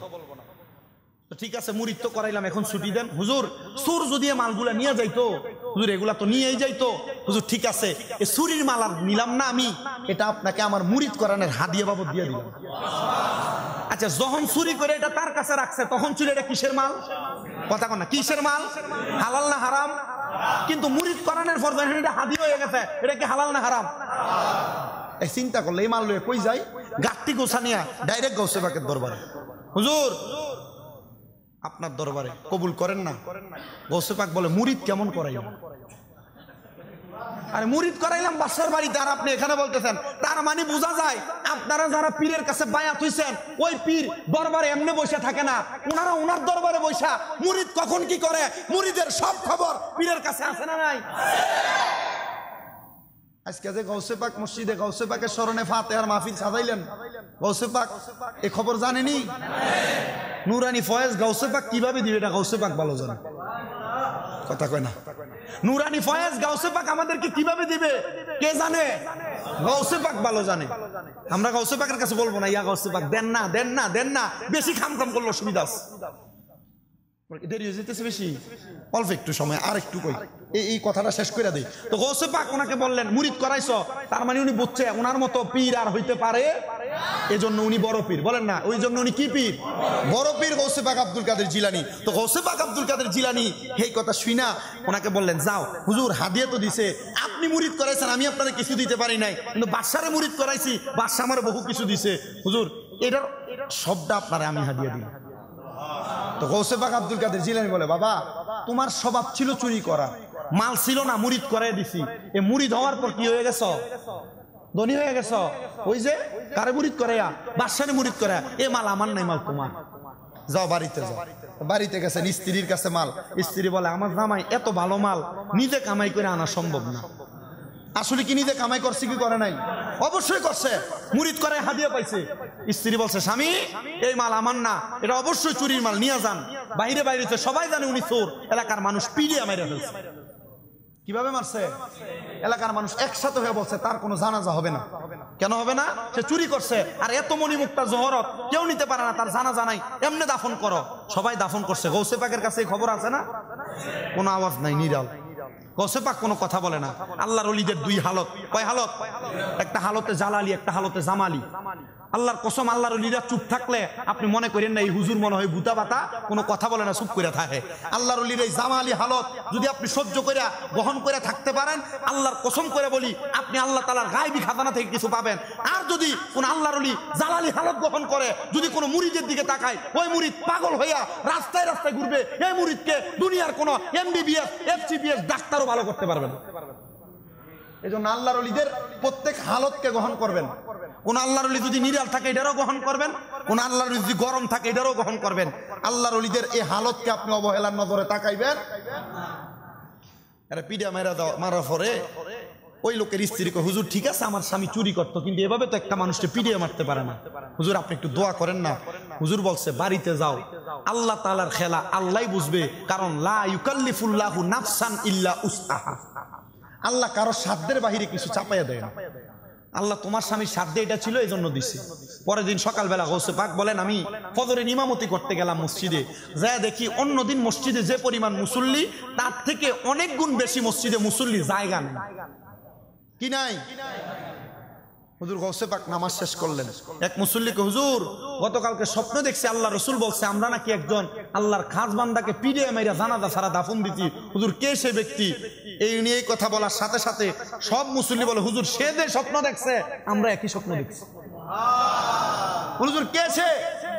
ঠিক আছে মুরিদ তো করাইলাম, এখন ছুটি দেন। হুজুর সুর যদি মালগুলা নিয়ে যাইতো, হুজুর এগুলা তো নিয়েই যাইতো। হুজুর ঠিক আছে, এই চুরির মাল আর নিলাম না আমি, এটা আপনাকে আমার মুরিদ করানোর হাদিয়া বাবদ দিয়ে দিলাম। আচ্ছা যখন চুরি করে এটা তার কাছে রাখছে, তখন চুরি এটা কিসের মাল? কথা কন না, কিসের মাল? হালাল না হারাম? কিন্তু মুরিদ করানোর পর এটা হাদিয়া হয়ে গেছে, এটা কি হালাল না হারাম? এই চিন্তা করলে এই মাল লয়ে কই যাই, গাট্টি গোছা নিয়া ডাইরেক্ট গৌসে পাকের দরবারে। হুজুর আপনার দরবারে কবুল করেন না? গৌসে পাক বলে, মুরিদ কেমন করাইলাম? আরে মুরিদ করাইলাম বাদশার বাড়িতে, আর আপনি এখানে বলতেছেন। তার মানে বোঝা যায় আপনারা যারা পীরের কাছে বায়াত হইছেন, ওই পীর দরবারে এমনি বসে থাকে না, ওনারা ওনার দরবারে বসা মুরিদ কখন কি করে, মুরিদের সব খবর পীরের কাছে আছে না নাই? আজকে যে গৌসে পাক মসজিদে গৌসে পাকের স্মরণে ফাতিহার মাহফিল সাজাইলেন, গৌসে পাক এই খবর জানেনি? নুরানি ফয়েজ গৌসে পাক কিভাবে দিবে এটা গৌসে পাক ভালো জানে। কথা কয় না? নুরানি ফয়েজ গৌসে পাক আমাদেরকে কিভাবে দিবে কে জানে? গৌসে পাক ভালো জানে। আমরা গৌসে পাকের কাছে বলবো না, ইয়া গৌসে পাক দেন না দেন না দেন না, বেশি খাম করলে অসুবিধা আছে। দেরি হয়ে যেতেছে বেশি, অল্প একটু সময় আর একটু কই এই কথাটা শেষ করে দেই। তো গৌসে পাক ওনাকে বললেন মুরিদ করাইছো, তার মানে উনি বুঝছে ওনার মতো পীর আর হইতে পারে, এজন্য উনি বড় পীর। বলেন না, ওই জন্য উনি কি পীর? বড় পীর গৌসে পাক আব্দুল কাদের জিলানী। তো গৌসে পাক আব্দুল কাদের জিলানী এই কথা শুনা ওনাকে বললেন, যাও হুজুর হাদিয়া তো দিছে, আপনি মুরিদ করাইছেন, আমি আপনাদের কিছু দিতে পারি নাই, কিন্তু বাদশারে মুরিদ করাইছি, বাদশা আমার বহু কিছু দিছে, হুজুর এটার সবটা আপনারা আমি হাদিয়া দিই। তো গৌসে পাক আব্দুল কাদের জিলানী বলে, বাবা তোমার স্বভাব ছিল চুরি করা, মাল ছিল না, মুরিদ করাই দিছি। এ মুরিদ হওয়ার পর কি হয়ে গেছ? ধনী হয়ে গেছ। ওই যে কারে মুরিদ করে, বাদশারে মুরিদ করে, এ মাল আমার নাই, মাল তোমার, যাও বাড়িতে যাও। বাড়িতে গেছেন, স্ত্রীর কাছে মাল। স্ত্রী বলে, আমার জামাই এত ভালো মাল নিজে কামাই করে আনা সম্ভব না। আসলে কি নিজে কামাই করছে কি করে নাই? অবশ্যই করছে, মুরিদ করে হাদিয়া পাইছে। স্ত্রী বলছে স্বামী এই মাল আমার না, এটা অবশ্যই চুরির মাল, নিয়ে যান। বাইরে বাইরে সবাই জানে উনি চোর, এলাকার মানুষ পিড়িয়ে মেরে ফেলছে। কিভাবে মারছে? এলাকার মানুষ একসাথে হয়ে বলছে তার কোনো জানাজা হবে না। কেন হবে না? সে চুরি করছে, আর এত মণিমুক্তা জহরত কেউ নিতে পারে না, তার জানাজা নাই, এমনি দাফন করো। সবাই দাফন করছে। গৌসে পাকের কাছে এই খবর আছে না? কোনো আওয়াজ নাই, নিরাল। গৌসে পাক কোনো কথা বলে না। আল্লাহর ওলিদের দুই হালত। কয় হালত? একটা হালতে জালালি, একটা হালতে জামালি। আল্লাহর কসম, আল্লাহর ওলিরা চুপ থাকলে আপনি মনে করেন না এই হুজুর মনে হয় ভূতা বাতা, কোনো কথা বলে না, চুপ করে থাকে। আল্লাহর ওলির এই জামালি হালত যদি আপনি সহ্য করে গ্রহণ করে থাকতে পারেন, আল্লাহর কসম করে বলি আপনি আল্লাহ তাআলার গায়বী খাজানা থেকে কিছু পাবেন। আর যদি কোন আল্লাহর ওলি জালালি হালত গ্রহণ করে, যদি কোনো মুরিদের দিকে তাকায়, ওই মুরিদ পাগল হইয়া রাস্তায় রাস্তায় ঘুরবে। এই মুরিদকে দুনিয়ার কোনো MBBS FCBS ডাক্তারও ভালো করতে পারবে না। এই জন্য আল্লাহর ওলিদের প্রত্যেক হালতকে গ্রহণ করবেন। কোন আল্লাহর ওলি যদি নিরাল থাকে এটারও গ্রহণ করবেন, কোন আল্লাহর ওলি যদি গরম থাকে এটারও গ্রহণ করবেন। আল্লাহর ওলিদের এই হালতকে আপনি অবহেলার নজরে তাকাইবেন। আরে পিডা মারা পরে ওই লোকের স্ত্রীকে, হুজুর ঠিক আছে আমার স্বামী চুরি করতো, কিন্তু এভাবে তো একটা মানুষকে পিডিয়ে মারতে পারে না, হুজুর আপনি একটু দোয়া করেন না। হুজুর বলছে বাড়িতে যাও, আল্লাহ তাআলার খেলা আল্লাহই বুঝবে, কারণ লা ইউকাল্লিফুল্লাহু নাফসান ইল্লা উসআহা। আল্লাহ কারো সাধ্যের বাহিরে কিছু চাপাইয়া দেয় না। আল্লাহ তোমার স্বামীর সাধ্যে এটা ছিল, এই জন্য দিচ্ছে। পরের দিন সকালবেলা গৌসে পাক বলেন আমি ফজরের ইমামতি করতে গেলাম মসজিদে, যা দেখি অন্যদিন মসজিদে যে পরিমাণ মুসল্লি, তার থেকে অনেক গুণ বেশি মসজিদে মুসল্লি জায়গা নেই। কি নাই? হুজুর গৌসে পাক নামাজ শেষ করলেন। এক মুসল্লিকে, হুজুর গতকালকে স্বপ্ন দেখছি আল্লাহ রসুল বলছে আমরা নাকি একজন আল্লাহর খাস বান্দাকে পিডিয়ে মেরা জানাজা ছাড়া দাফন দিতি। হুজুর কে সে ব্যক্তি? এই নিয়ে কথা বলার সাথে সাথে সব মুসল্লি বলে হুজুর সে যে স্বপ্ন দেখছে আমরা একই স্বপ্ন দেখছি। হুজুর কে সে?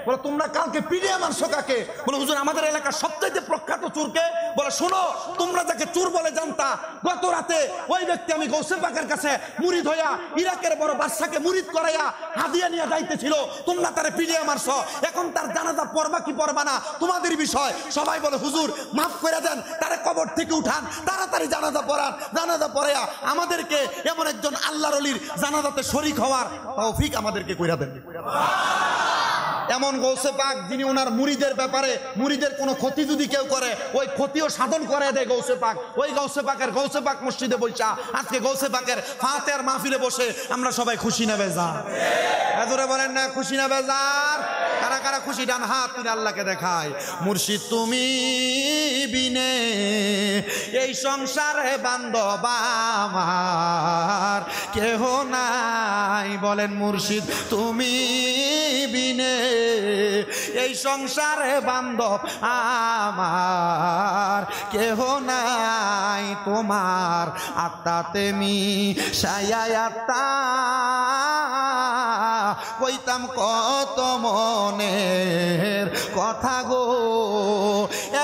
বলে তোমরা কালকে পিডিয়ে মারছো কাকে? বলে হুজুর আমাদের এলাকার সবচেয়ে প্রখ্যাত চোরকে। বলে শোনো, তোমরা যাকে চোর বলে জানতা, গত রাতে ওই ব্যক্তি আমি গৌসে পাকের কাছে মুরিদ হইয়া ইরাকের বড় বাদশাকে মুরিদ করাইয়া হাদিয়া নিয়ে যাইতেছিল, তোমরা তারে পিডিয়ে মারছো। এখন তার জানাজা পড়বা কি পড়বা না তোমাদের বিষয়। সবাই বলে হুজুর মাফ করে দেন, তারে কবর থেকে উঠান, তাড়াতাড়ি জানাজা পড়ান। জানাজা পড়াইয়া আমাদেরকে এমন একজন আল্লাহর ওলির জানাজাতে শরীক হওয়ার তৌফিক আমাদেরকে কইরা দেন। এমন গৌসে পাক যিনি ওনার মুরিদের ব্যাপারে, মুরিদের কোনো ক্ষতি যদি কেউ করে ওই ক্ষতিও সাধন করে দেয় গৌসে পাক। ওই গৌসে পাকের গৌসে পাক মসজিদে বৈশা আজকে গৌসে পাকের ফাতেহার মাহফিলে বসে আমরা সবাই খুশি না বেজার? এদরে বলেন না খুশি না বেজার? কারা কারা খুশি? ডান হাত তুলে আল্লাহকে দেখায়। মুর্শিদ তুমি বিনে এই সংসারে বান্ধব আমার কেহ নাই। বলেন মুর্শিদ তুমি বিনে এই সংসারে বান্ধব আমার কেহ নাই। তোমার আত্মাতে মিশাইয়া আত্মা কইতাম কত মনের কথা গো।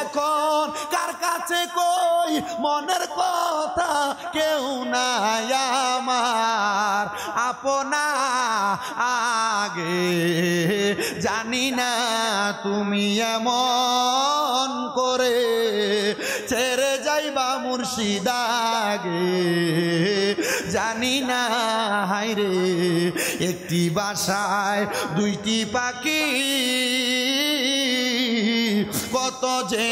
এখন কার কাছে কই মনের কথা? কেউ নাই আমার আপনা আগে জানি না তুমি এমন করে ছেড়ে যাইবা মুর্শিদ আগে জানি না। হায়রে একটি বাসায় দুইটি পাখি কত যে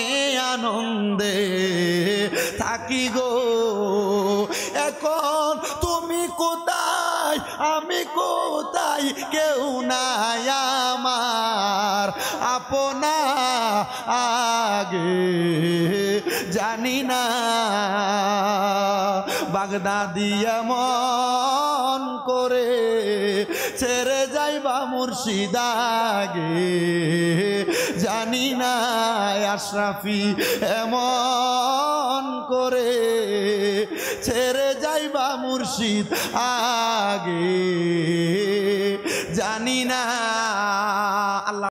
আনন্দে থাকি গো। এখন তুমি কোথায় আমি কোথায় কেউ নাই আমার আপনা আগে জানি না। বাগদাদি এমন করে ছেড়ে যাইবা মুর্শিদ আগে জানি না। আশরাফি এমন করে ছেড়ে যাইবা মুর্শিদ আগে জানি না।